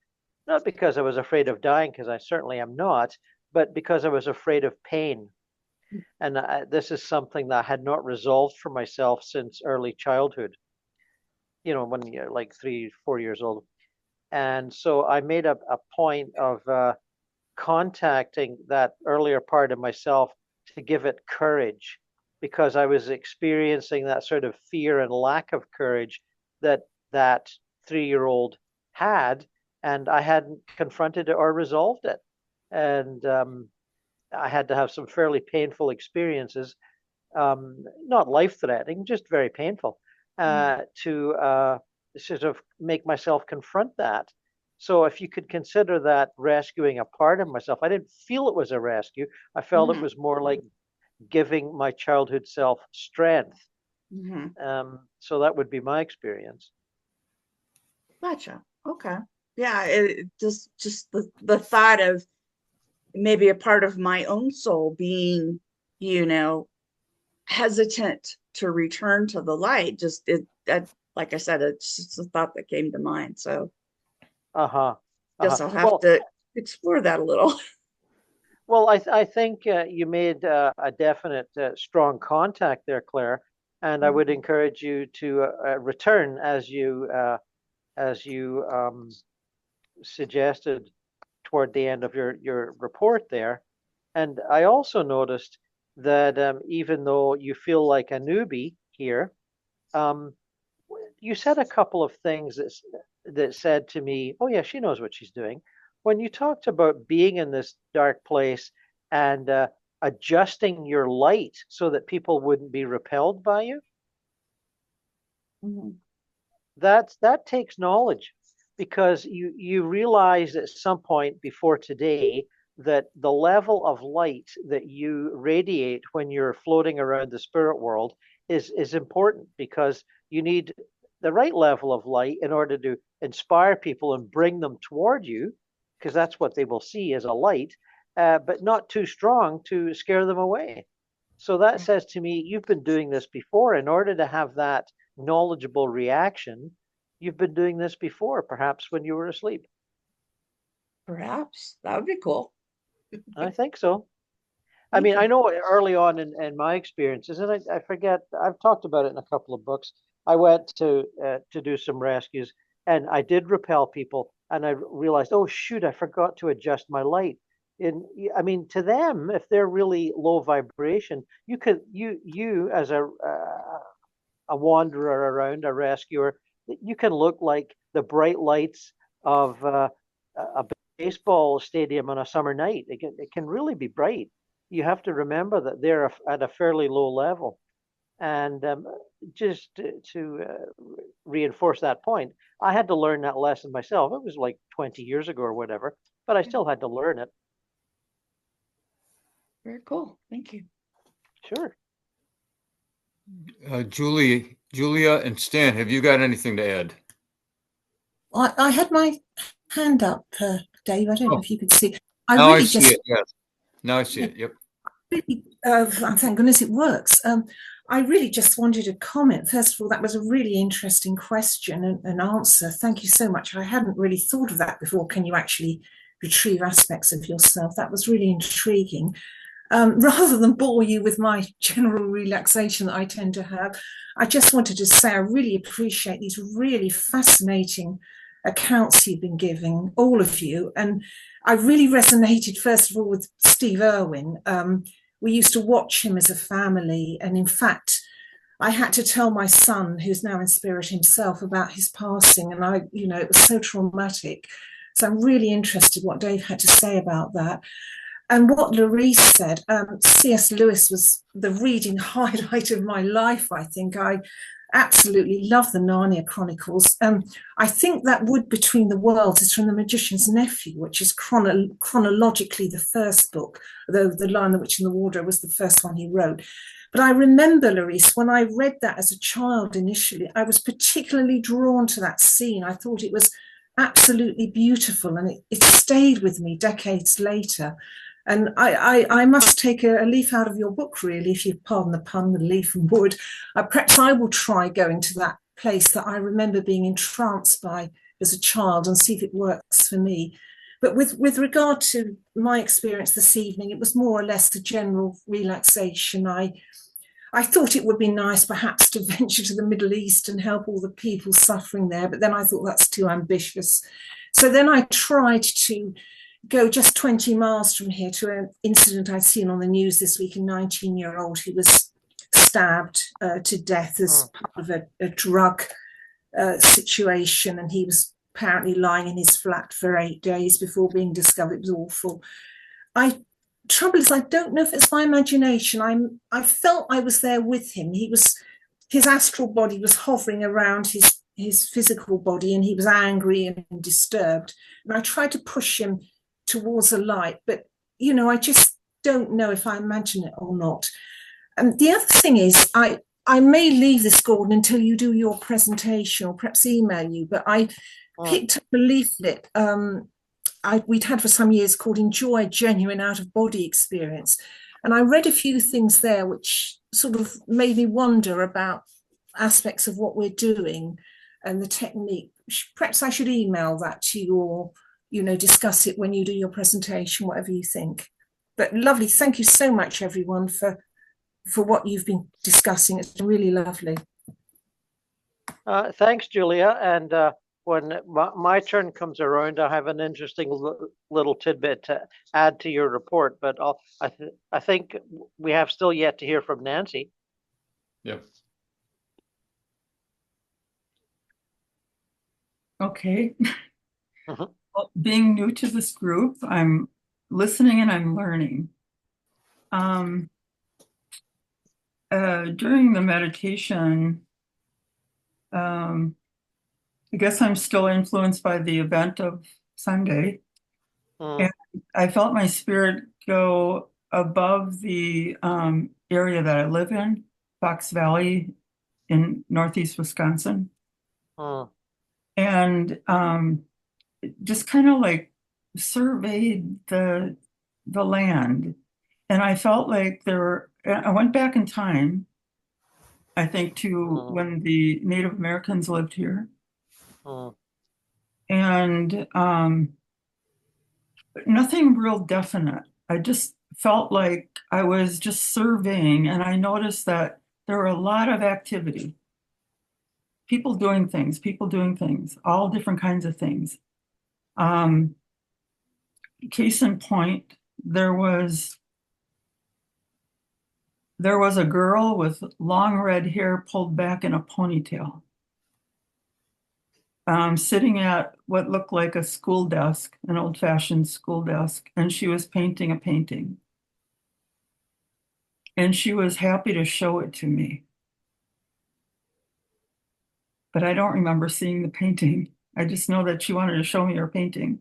not because I was afraid of dying, because I certainly am not, but because I was afraid of pain. And this is something that I had not resolved for myself since early childhood, when you're like 3, 4 years old. And so I made a point of contacting that earlier part of myself to give it courage, because I was experiencing that sort of fear and lack of courage that 3-year-old had, and I hadn't confronted it or resolved it. And I had to have some fairly painful experiences, not life-threatening, just very painful, to sort of make myself confront that. So if you could consider that rescuing a part of myself, I didn't feel it was a rescue. I felt it was more like giving my childhood self strength. So that would be my experience. Gotcha. Okay. Yeah, it just the thought of maybe a part of my own soul being, you know, hesitant to return to the light, just that, like I said, it's just a thought that came to mind. So guess I'll have to explore that a little. Well, I think you made a definite strong contact there, Claire, and I would encourage you to return as you suggested toward the end of your report there. And I also noticed that even though you feel like a newbie here, you said a couple of things that said to me, oh yeah, she knows what she's doing. When you talked about being in this dark place and adjusting your light so that people wouldn't be repelled by you, that takes knowledge, because you realize at some point before today that the level of light that you radiate when you're floating around the spirit world is important, because you need the right level of light in order to inspire people and bring them toward you, because that's what they will see as a light, but not too strong to scare them away. So that says to me, you've been doing this before. In order to have that knowledgeable reaction, you've been doing this before, perhaps when you were asleep. Perhaps that would be cool. I think so. I mean, I know early on in my experiences, and I forget, I've talked about it in a couple of books. I went to do some rescues, and I did repel people, and I realized, oh shoot, I forgot to adjust my light. I mean, to them, if they're really low vibration, you as a wanderer around, a rescuer, you can look like the bright lights of a baseball stadium on a summer night. It can really be bright. You have to remember that they're at a fairly low level. And just to reinforce that point, I had to learn that lesson myself. It was like 20 years ago or whatever, but I still had to learn it. Very cool. Thank you. Sure. Julia and Stan, have you got anything to add? I had my hand up, Dave. I don't know if you could see. Now I see it, yes. Now I see it, yep. Really, thank goodness it works. I really just wanted to comment. First of all, that was a really interesting question and answer. Thank you so much. I hadn't really thought of that before. Can you actually retrieve aspects of yourself? That was really intriguing. Rather than bore you with my general relaxation that I tend to have, I just wanted to say I really appreciate these really fascinating accounts you've been giving, all of you. And I really resonated, first of all, with Steve Irwin. We used to watch him as a family. And in fact, I had to tell my son, who's now in spirit himself, about his passing. And it was so traumatic. So I'm really interested what Dave had to say about that. And what Larice said, C.S. Lewis was the reading highlight of my life, I think. I absolutely love the Narnia Chronicles. I think that Wood Between the Worlds is from The Magician's Nephew, which is chronologically the first book, though The Lion, the Witch and the Wardrobe was the first one he wrote. But I remember, Larice, when I read that as a child initially, I was particularly drawn to that scene. I thought it was absolutely beautiful, and it stayed with me decades later. And I must take a leaf out of your book, really, if you pardon the pun, the leaf and wood. Perhaps I will try going to that place that I remember being entranced by as a child and see if it works for me. But with regard to my experience this evening, it was more or less a general relaxation. I thought it would be nice perhaps to venture to the Middle East and help all the people suffering there, but then I thought that's too ambitious. So then I tried to go just 20 miles from here to an incident I'd seen on the news this week, a 19-year-old who was stabbed to death as part of a drug situation, and he was apparently lying in his flat for 8 days before being discovered. It was awful. Trouble is, I don't know if it's my imagination. I felt I was there with him. His astral body was hovering around his physical body, and he was angry and disturbed. And I tried to push him towards the light, but I just don't know if I imagine it or not. And the other thing is, I may leave this, Gordon, until you do your presentation, or perhaps email you, but I picked up a leaflet we'd had for some years called Enjoy Genuine Out-of-Body Experience. And I read a few things there which sort of made me wonder about aspects of what we're doing and the technique. Perhaps I should email that to you, or discuss it when you do your presentation, whatever you think. But lovely. Thank you so much, everyone, for what you've been discussing. It's really lovely. Thanks, Julia. And when my turn comes around, I have an interesting little tidbit to add to your report. But I think we have still yet to hear from Nancy. Yep. Okay. Well, being new to this group, I'm listening and I'm learning. During the meditation, I guess I'm still influenced by the event of Sunday. And I felt my spirit go above the area that I live in, Fox Valley in Northeast Wisconsin. And just kind of like surveyed the land. And I felt like I went back in time, I think, to when the Native Americans lived here. And nothing real definite. I just felt like I was just surveying, and I noticed that there were a lot of activity. People doing things, all different kinds of things. Case in point, there was a girl with long red hair pulled back in a ponytail, sitting at what looked like a school desk, an old-fashioned school desk, and she was painting a painting. And she was happy to show it to me. But I don't remember seeing the painting. I just know that she wanted to show me her painting.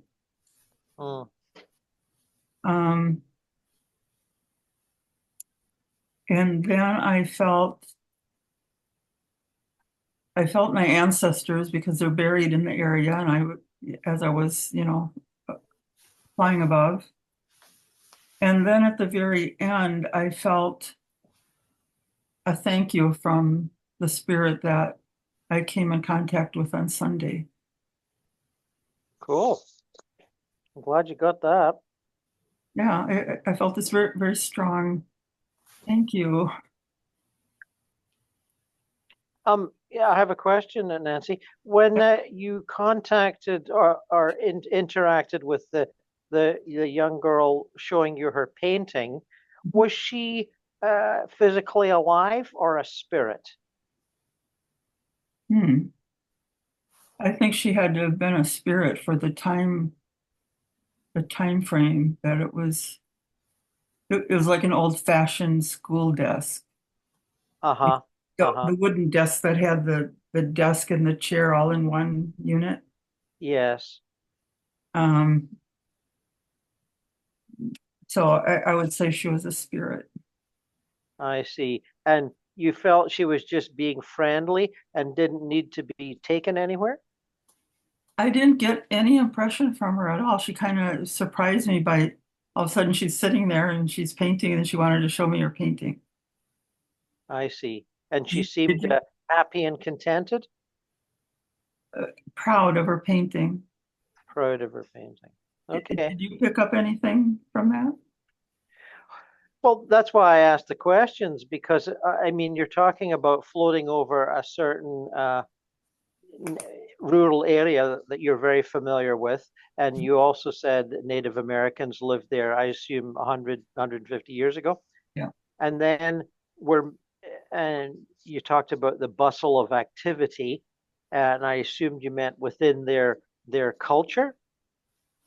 And then I felt my ancestors, because they're buried in the area, and as I was, flying above. And then at the very end, I felt a thank you from the spirit that I came in contact with on Sunday. Cool. I'm glad you got that. Yeah, I felt this very, very strong thank you. Yeah, I have a question, Nancy. When you contacted or interacted with the young girl showing you her painting, was she physically alive or a spirit? I think she had to have been a spirit for the time frame that it was. It was like an old-fashioned school desk. The wooden desk that had the desk and the chair all in one unit. Yes. So I would say she was a spirit. I see. And you felt she was just being friendly and didn't need to be taken anywhere? I didn't get any impression from her at all. She kind of surprised me by all of a sudden she's sitting there and she's painting, and she wanted to show me her painting. I see. And she seemed happy and contented? Proud of her painting. Proud of her painting. Okay. Did you pick up anything from that? Well, that's why I asked the questions, because I mean, you're talking about floating over a certain rural area that you're very familiar with. And you also said that Native Americans lived there, I assume 100, 150 years ago. Yeah. And then and you talked about the bustle of activity. and I assumed you meant within their culture,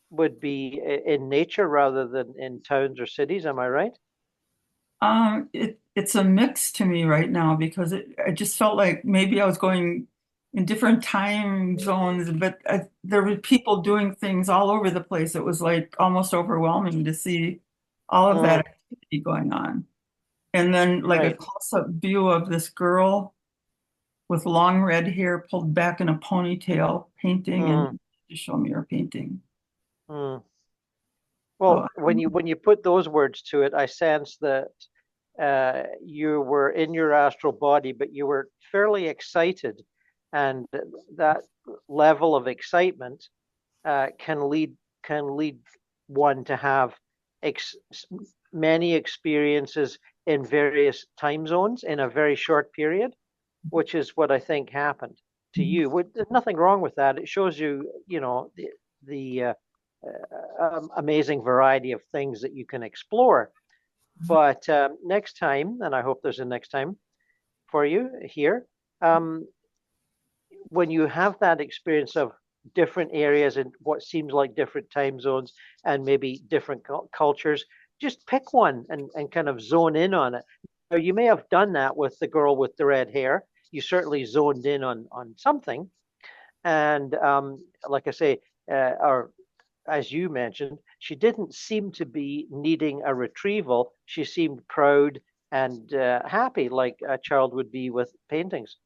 would be in nature rather than in towns or cities. Am I right? It's a mix to me right now because I just felt like maybe I was going in different time zones, but there were people doing things all over the place. It was like almost overwhelming to see all of that activity going on. And then like a Right. close-up view of this girl with long red hair pulled back in a ponytail painting and to show me her painting. Mm. So, Well, when you put those words to it, I sense that you were in your astral body, but you were fairly excited, and that level of excitement can lead one to have ex many experiences in various time zones in a very short period, which is what I think happened to you. There's nothing wrong with that. It shows you, you know, the amazing variety of things that you can explore. But next time, and I hope there's a next time for you here, um, when you have that experience of different areas and what seems like different time zones and maybe different cultures, just pick one and kind of zone in on it. Now, you may have done that with the girl with the red hair. You certainly zoned in on something. And like I say, or as you mentioned, she didn't seem to be needing a retrieval. She seemed proud and happy, like a child would be with paintings.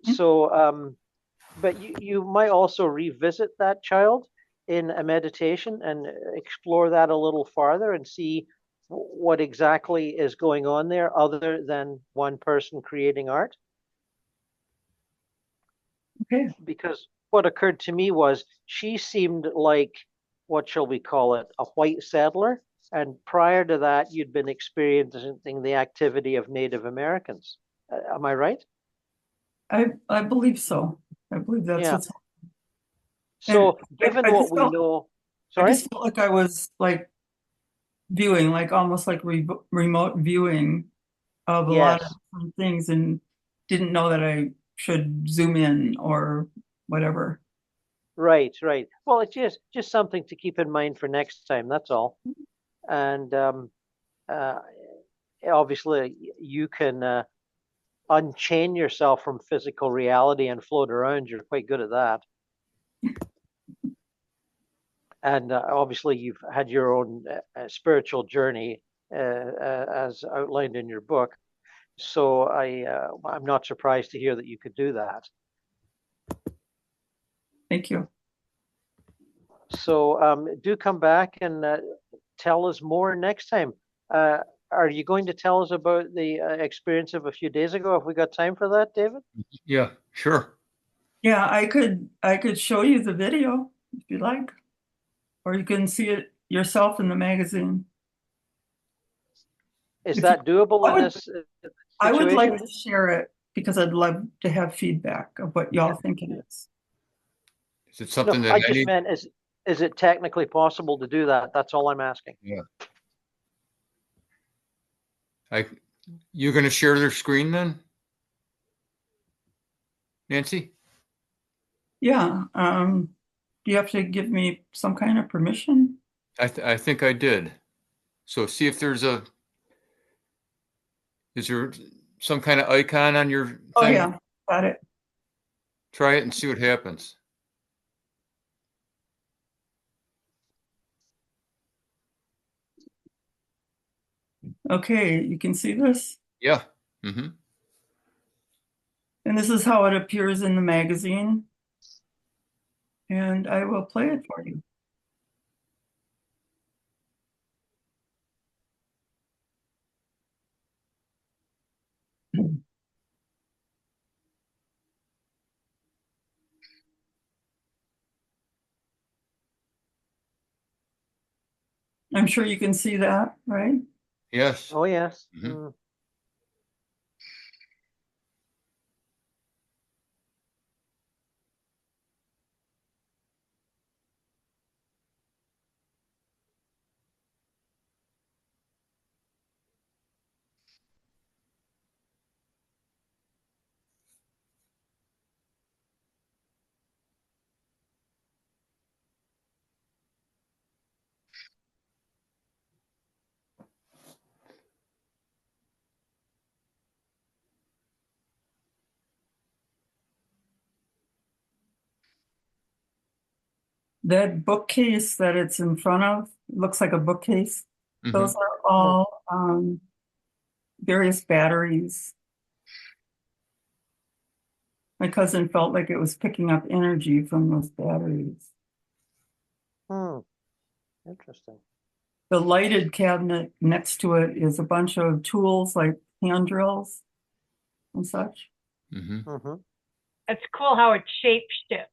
So, but you might also revisit that child in a meditation and explore that a little farther and see what exactly is going on there other than one person creating art. okay. Because what occurred to me was she seemed like, what shall we call it, a white settler. And prior to that, you'd been experiencing the activity of Native Americans. Am I right? I believe so. I believe that's Yeah. what's and So, given I what just we felt know, I sorry? just felt like I was like viewing, like almost like remote viewing of a lot of Yes. different things and didn't know that I should zoom in or whatever. Right, right. Well, it's just something to keep in mind for next time. That's all. And uh, obviously, you can unchain yourself from physical reality and float around. You're quite good at that. And obviously, you've had your own spiritual journey as outlined in your book. So I'm not surprised to hear that you could do that. Thank you. So do come back and tell us more next time. Uh, are you going to tell us about the experience of a few days ago? Have we got time for that, David? Yeah, sure. Yeah, I could show you the video if you like, or you can see it yourself in the magazine. Is If you, that doable I in would this I would like situation? to share it because I'd love to have feedback of what y'all think it is. Is it No, something that I I just need? meant is it technically possible to do that? That's all I'm asking. Yeah. You're going to share their screen then, Nancy? Yeah. Do you have to give me some kind of permission? I think I did. So see if is there some kind of icon on your Oh thing? yeah, got it. Try it and see what happens. Okay, you can see this? Yeah. Mm-hmm. And this is how it appears in the magazine. And I will play it for you. I'm sure you can see that, right? Yes. Oh yes. Mm-hmm. that bookcase that it's in front of, looks like a bookcase. Mhm. Those are all various batteries. My cousin felt like it was picking up energy from those batteries. Interesting. The lighted cabinet next to it is a bunch of tools like hand drills and such. It's cool how it shapeshifts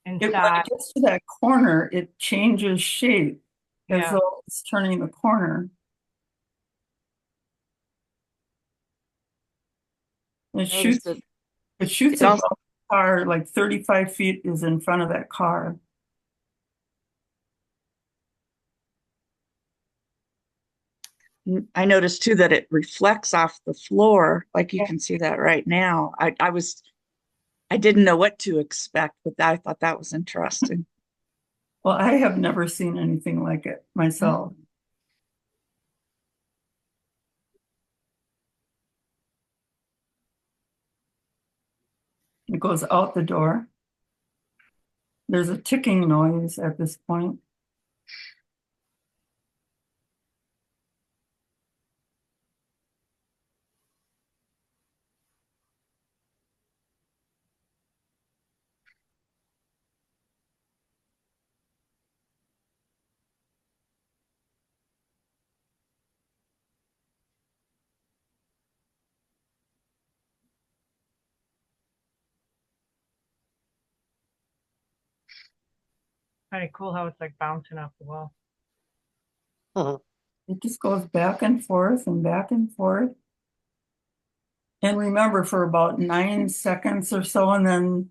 When inside. it gets to that corner, it changes shape as Yeah. though it's turning the corner. It shoots Noticed it also- above the car, like 35 feet is in front of that car. I noticed too that it reflects off the floor, like you can see that right now. I didn't know what to expect, but I thought that was interesting. Well, I have never seen anything like it myself. It goes out the door. There's a ticking noise at this point. Kind of cool how it's like bouncing off the wall. It just goes back and forth and back and forth. And remember, for about 9 seconds or so, and then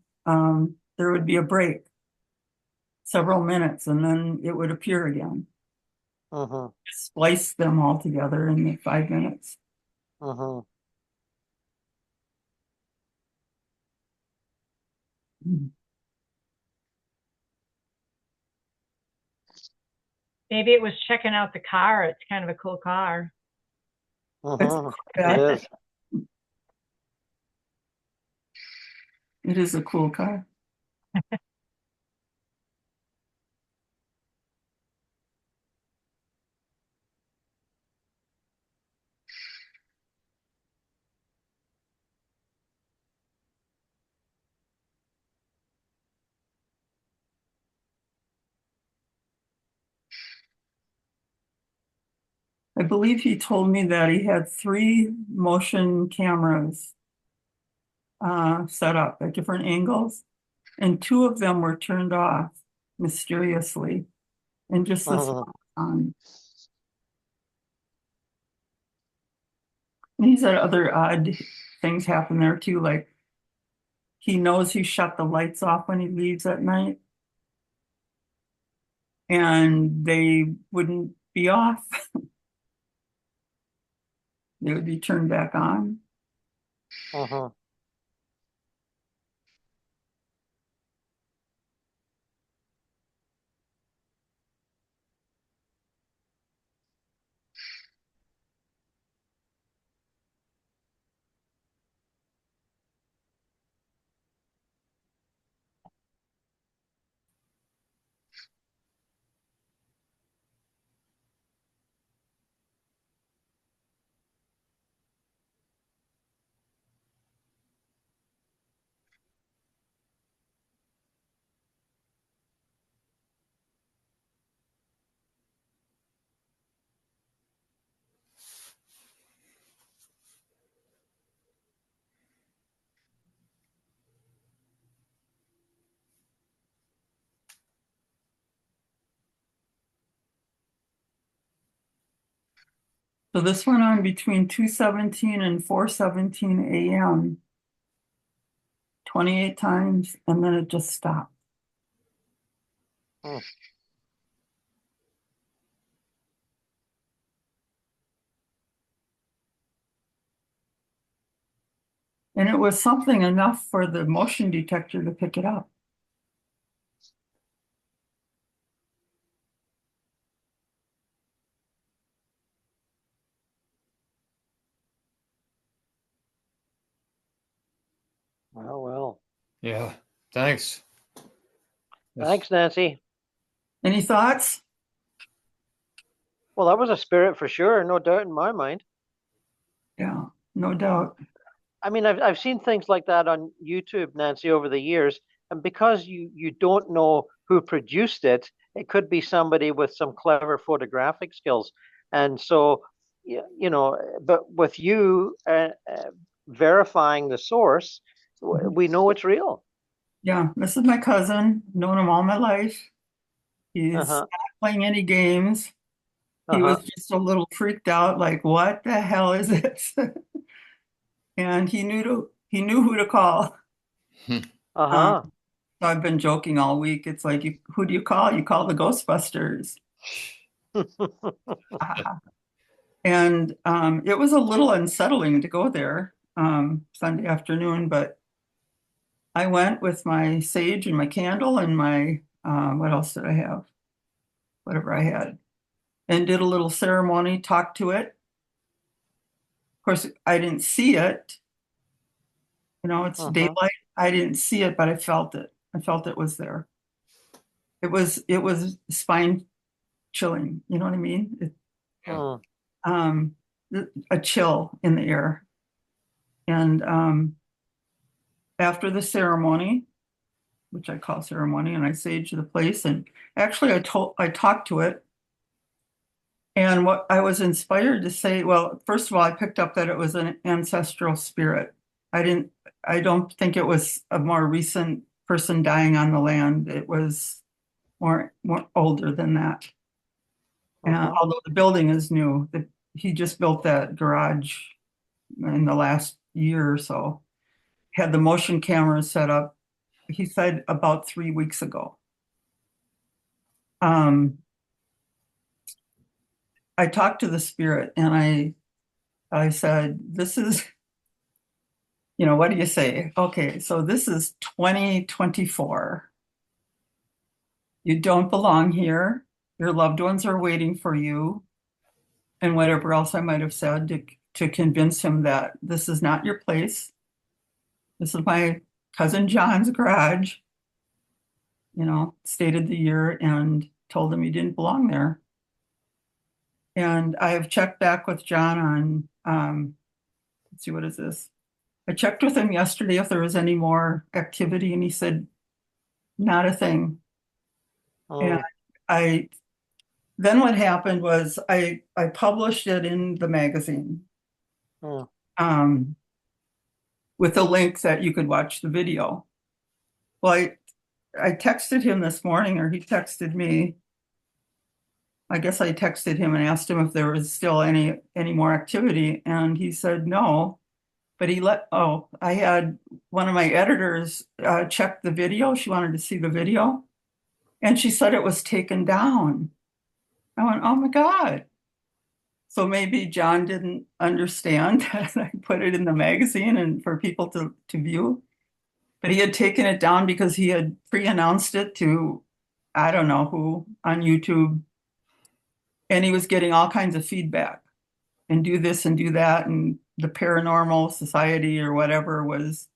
there would be a break, several minutes, and then it would appear again. Splice them all together in the 5 minutes. Maybe it was checking out the car. It's kind of a cool car. It is. It is a cool car. I believe he told me that he had 3 motion cameras set up at different angles, and 2 of them were turned off mysteriously, and just this one on. And he said other odd things happen there too, like he knows he shut the lights off when he leaves at night, and they wouldn't be off. They would be turned back on. So this went on between 2:17 and 4:17 a.m. 28 times, and then it just stopped. And it was something enough for the motion detector to pick it up. Well. Yeah, thanks. Yes. Thanks, Nancy. Any thoughts? Well, that was a spirit for sure, no doubt in my mind. Yeah, no doubt. I mean, I've seen things like that on YouTube, Nancy, over the years, and because you don't know who produced it, it could be somebody with some clever photographic skills, and so you know. But with you verifying the source, we know it's real. Yeah, this is my cousin. Known him all my life. He's Uh-huh. not playing any games. He was just a little freaked out, like, what the hell is this? And he knew who to call. Uh-huh. So I've been joking all week. It's like, who do you call? You call the Ghostbusters. And it was a little unsettling to go there Sunday afternoon, but I went with my sage and my candle and my, what else did I have? Whatever I had. And did a little ceremony, talked to it. Of course, I didn't see it. You know, it's daylight. I didn't see it, but I felt it. I felt it was there. It was spine chilling. You know what I mean? A chill in the air. And after the ceremony, which I call ceremony, and I saged the place, and actually I talked to it. And what I was inspired to say, well, first of all, I picked up that it was an ancestral spirit. I don't think it was a more recent person dying on the land. It was more older than that. Although the building is new, he just built that garage in the last year or so. Had the motion cameras set up, he said, about 3 weeks ago. I talked to the spirit and I said, this is, you know, what do you say? Okay, so this is 2024. You don't belong here. Your loved ones are waiting for you. And whatever else I might have said to convince him that this is not your place. This is my cousin John's garage. You know, stated the year and told him he didn't belong there. And I have checked back with John on, let's see, what is this? I checked with him yesterday if there was any more activity, and he said, not a thing. And then what happened was I published it in the magazine with a link that you could watch the video. Well, I texted him this morning, or he texted me. I guess I texted him and asked him if there was still any more activity, and he said no. But I had one of my editors check the video. She wanted to see the video, and she said it was taken down. I went, oh my God. So maybe John didn't understand that I put it in the magazine and for people to view. But he had taken it down because he had pre-announced it to, I don't know who, on YouTube. And he was getting all kinds of feedback and do this and do that. And the Paranormal Society or whatever was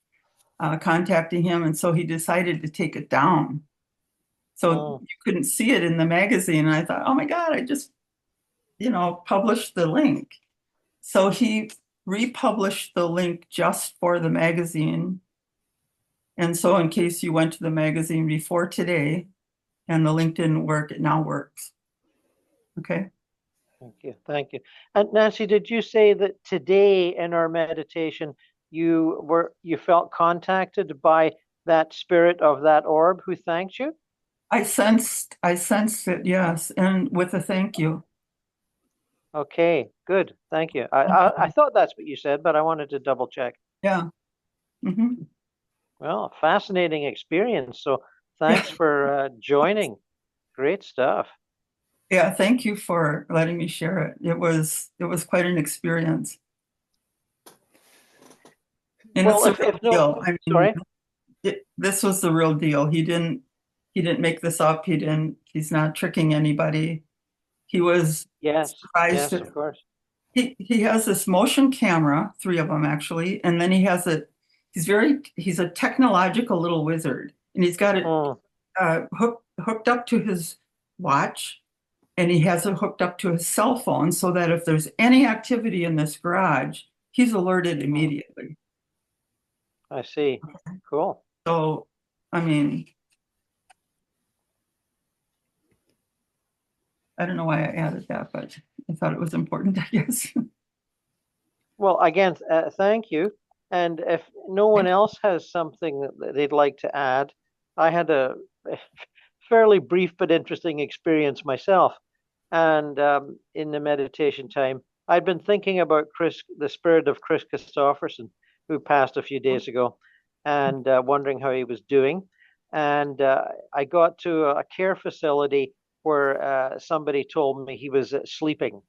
contacting him. And so he decided to take it down. So you couldn't see it in the magazine. And I thought, oh my God, I just, published the link. So he republished the link just for the magazine. And so in case you went to the magazine before today and the link didn't work, it now works. Okay. Thank you. And Nancy, did you say that today in our meditation, you felt contacted by that spirit of that orb who thanked you? I sensed it, yes, and with a thank you. Okay, good. Thank you. I thought that's what you said, but I wanted to double check. Yeah. Mm-hmm. Well, fascinating experience. So thanks for joining. Great stuff. Yeah, thank you for letting me share it. It was quite an experience. And well, it's a real deal. I mean, sorry. This was the real deal. He didn't make this up. He's not tricking anybody. He was surprised. Yes, of course. He has this motion camera, 3 of them actually, and then he has he's a technological little wizard, and he's got it hooked up to his watch, and he has it hooked up to his cell phone so that if there's any activity in this garage, he's alerted immediately. I see. Cool. So, I mean, I don't know why I added that, but I thought it was important, I guess. Well, again, thank you. And if no one else has something that they'd like to add, I had a fairly brief but interesting experience myself. And in the meditation time, I'd been thinking about the spirit of Chris Christopherson, who passed a few days ago, and wondering how he was doing. And I got to a care facility where somebody told me he was sleeping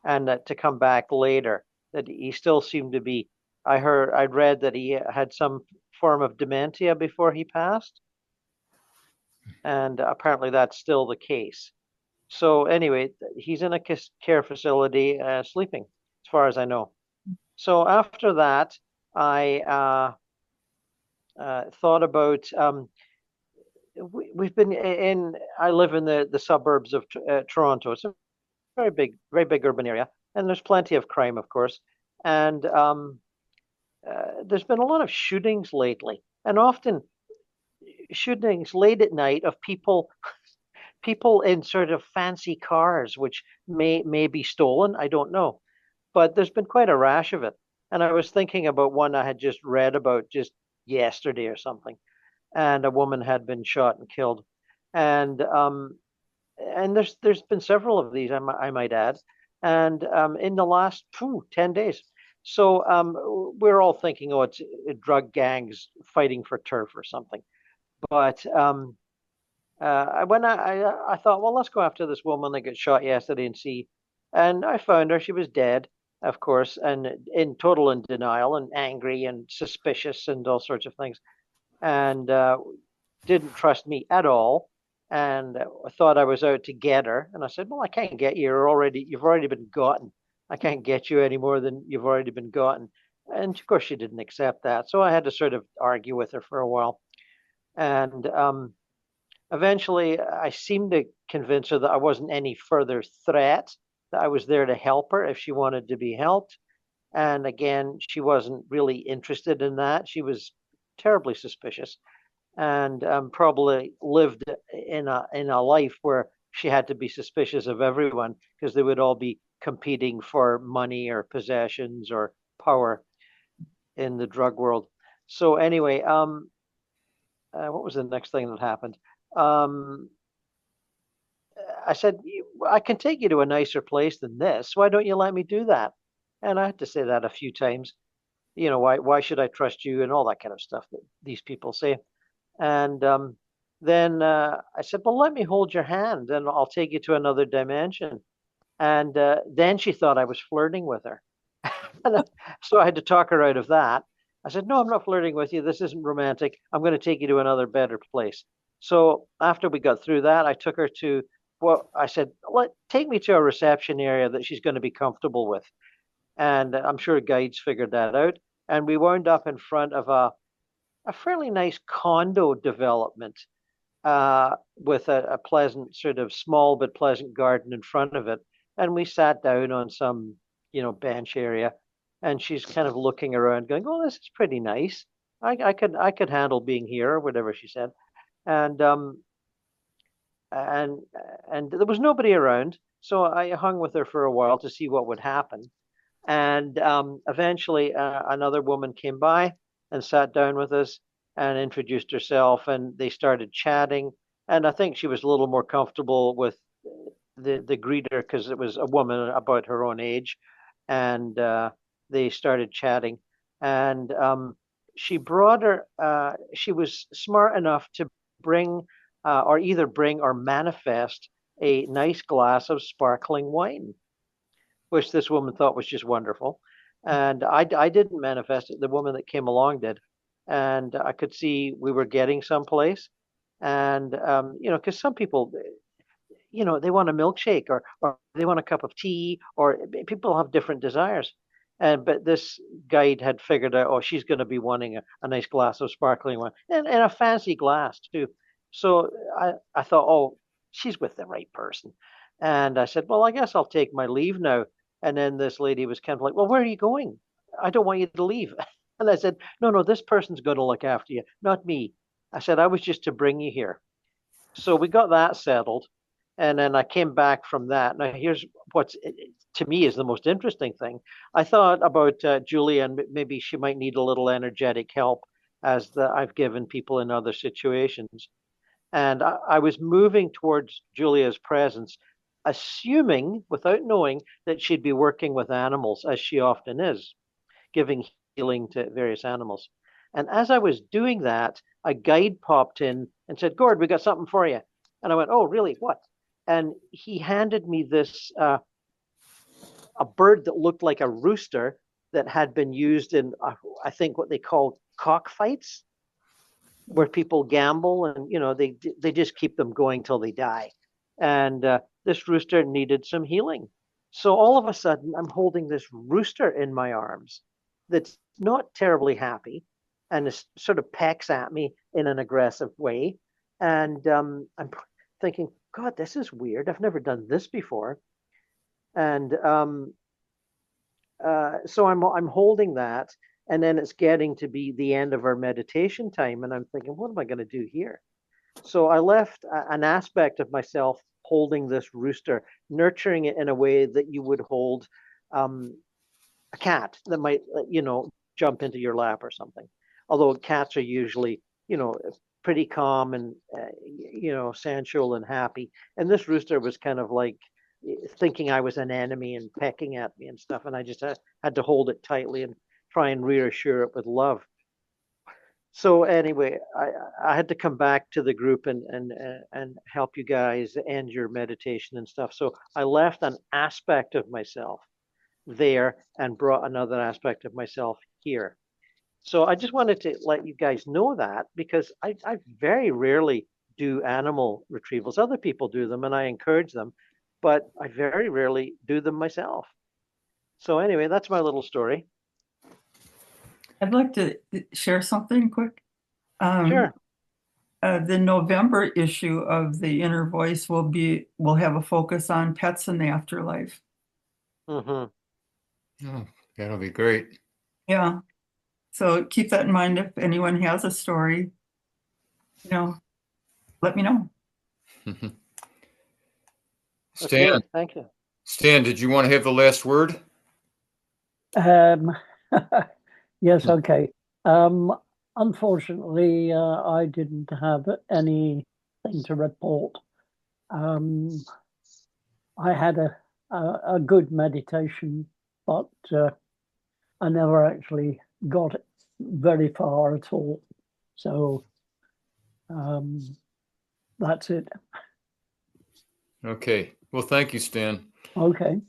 and to come back later, that he still seemed to be. I'd read that he had some form of dementia before he passed, and apparently that's still the case. So anyway, he's in a care facility sleeping, as far as I know. So after that, I thought about we've been in. I live in the suburbs of Toronto. It's a very big urban area, and there's plenty of crime, of course. And there's been a lot of shootings lately, and often shootings late at night of people in sort of fancy cars, which may be stolen. I don't know, but there's been quite a rash of it. And I was thinking about one I had just read about just yesterday or something, and a woman had been shot and killed, and there's been several of these, I might add, and in the last 10 days. So we're all thinking, oh, it's drug gangs fighting for turf or something. But when I thought, well, let's go after this woman that got shot yesterday and see. And I found her. She was dead, of course, and in total in denial and angry and suspicious and all sorts of things, and didn't trust me at all. And thought I was out to get her. And I said, well, I can't get you. You've already been gotten. I can't get you any more than you've already been gotten. And of course, she didn't accept that. So I had to sort of argue with her for a while. And eventually, I seemed to convince her that I wasn't any further threat, that I was there to help her if she wanted to be helped. And again, she wasn't really interested in that. She was terribly suspicious, and probably lived in a life where she had to be suspicious of everyone because they would all be competing for money or possessions or power in the drug world. So anyway, what was the next thing that happened? I said, I can take you to a nicer place than this. Why don't you let me do that? And I had to say that a few times. You know, why should I trust you and all that kind of stuff that these people say. And then I said, well, let me hold your hand and I'll take you to another dimension. And then she thought I was flirting with her. So I had to talk her out of that. I said, no, I'm not flirting with you. This isn't romantic. I'm going to take you to another better place. So after we got through that, I took her to, well, I said, take me to a reception area that she's going to be comfortable with. And I'm sure guides figured that out. And we wound up in front of a fairly nice condo development with a pleasant sort of small but pleasant garden in front of it. And we sat down on some, bench area, and she's kind of looking around going, oh, this is pretty nice. I could handle being here, or whatever she said. And there was nobody around. So I hung with her for a while to see what would happen. And eventually another woman came by and sat down with us and introduced herself, and they started chatting. And I think she was a little more comfortable with the greeter because it was a woman about her own age. And they started chatting. And she brought her, she was smart enough to bring or manifest a nice glass of sparkling wine, which this woman thought was just wonderful. And I didn't manifest it. The woman that came along did. And I could see we were getting someplace. And, because some people, they want a milkshake or they want a cup of tea, or people have different desires. But this guide had figured out, oh, she's going to be wanting a nice glass of sparkling wine and a fancy glass too. So I thought, oh, she's with the right person. And I said, well, I guess I'll take my leave now. And then this lady was kind of like, well, where are you going? I don't want you to leave. And I said, no, this person's going to look after you, not me. I said, I was just to bring you here. So we got that settled. And then I came back from that. Now, here's what's to me is the most interesting thing. I thought about Julia, and maybe she might need a little energetic help as I've given people in other situations. And I was moving towards Julia's presence, assuming, without knowing, that she'd be working with animals, as she often is, giving healing to various animals. And as I was doing that, a guide popped in and said, Gord, we got something for you. And I went, oh, really? What? And he handed me this, a bird that looked like a rooster that had been used in, I think, what they call cockfights, where people gamble and, you know, they just keep them going till they die. And this rooster needed some healing. So all of a sudden, I'm holding this rooster in my arms that's not terribly happy and it sort of pecks at me in an aggressive way. And I'm thinking, God, this is weird. I've never done this before. And so I'm holding that. And then it's getting to be the end of our meditation time. And I'm thinking, what am I going to do here? So I left an aspect of myself holding this rooster, nurturing it in a way that you would hold a cat that might, you know, jump into your lap or something. Although cats are usually, you know, pretty calm and, you know, sensual and happy. And this rooster was kind of like thinking I was an enemy and pecking at me and stuff. And I just had to hold it tightly and try and reassure it with love. So anyway, I had to come back to the group and help you guys end your meditation and stuff. So I left an aspect of myself there and brought another aspect of myself here. So I just wanted to let you guys know that because I very rarely do animal retrievals. Other people do them and I encourage them, but I very rarely do them myself. So anyway, that's my little story. I'd like to share something quick. Sure. The November issue of the Inner Voice will have a focus on pets in the afterlife. Mm-hmm. Oh, that'll be great. Yeah. So keep that in mind. If anyone has a story, you know, let me know. Stan, Okay, thank you. Stan, did you want to have the last word? Yes, okay. Unfortunately, I didn't have anything to report. I had a good meditation, but I never actually got very far at all. So that's it. Okay. Well, thank you, Stan. Okay.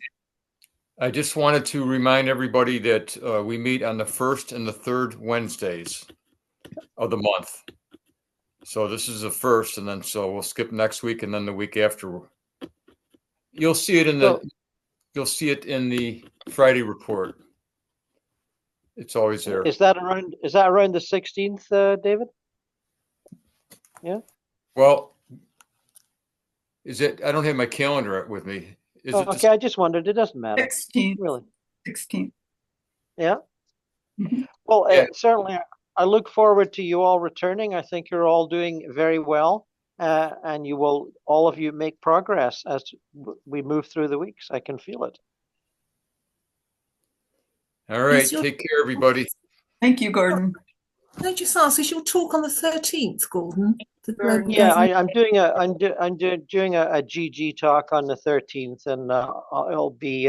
I just wanted to remind everybody that we meet on the first and the third Wednesdays of the month. So this is the first, and then so we'll skip next week, and then the week after. You'll see it in the Friday report. It's always there. Is that around the 16th, David? Yeah. Well, is it? I don't have my calendar with me. Is it okay, I just wondered. It doesn't matter. 16th. Really. 16th. Yeah. Mm-hmm. Well, Yeah. certainly, I look forward to you all returning. I think you're all doing very well, and you will, all of you, make progress as we move through the weeks. I can feel it. All right. Take care, everybody. Thank you, Gordon. Can I just ask, is your talk on the 13th, Gordon? The global Yeah, gathering? I'm doing a GG talk on the 13th, and it'll be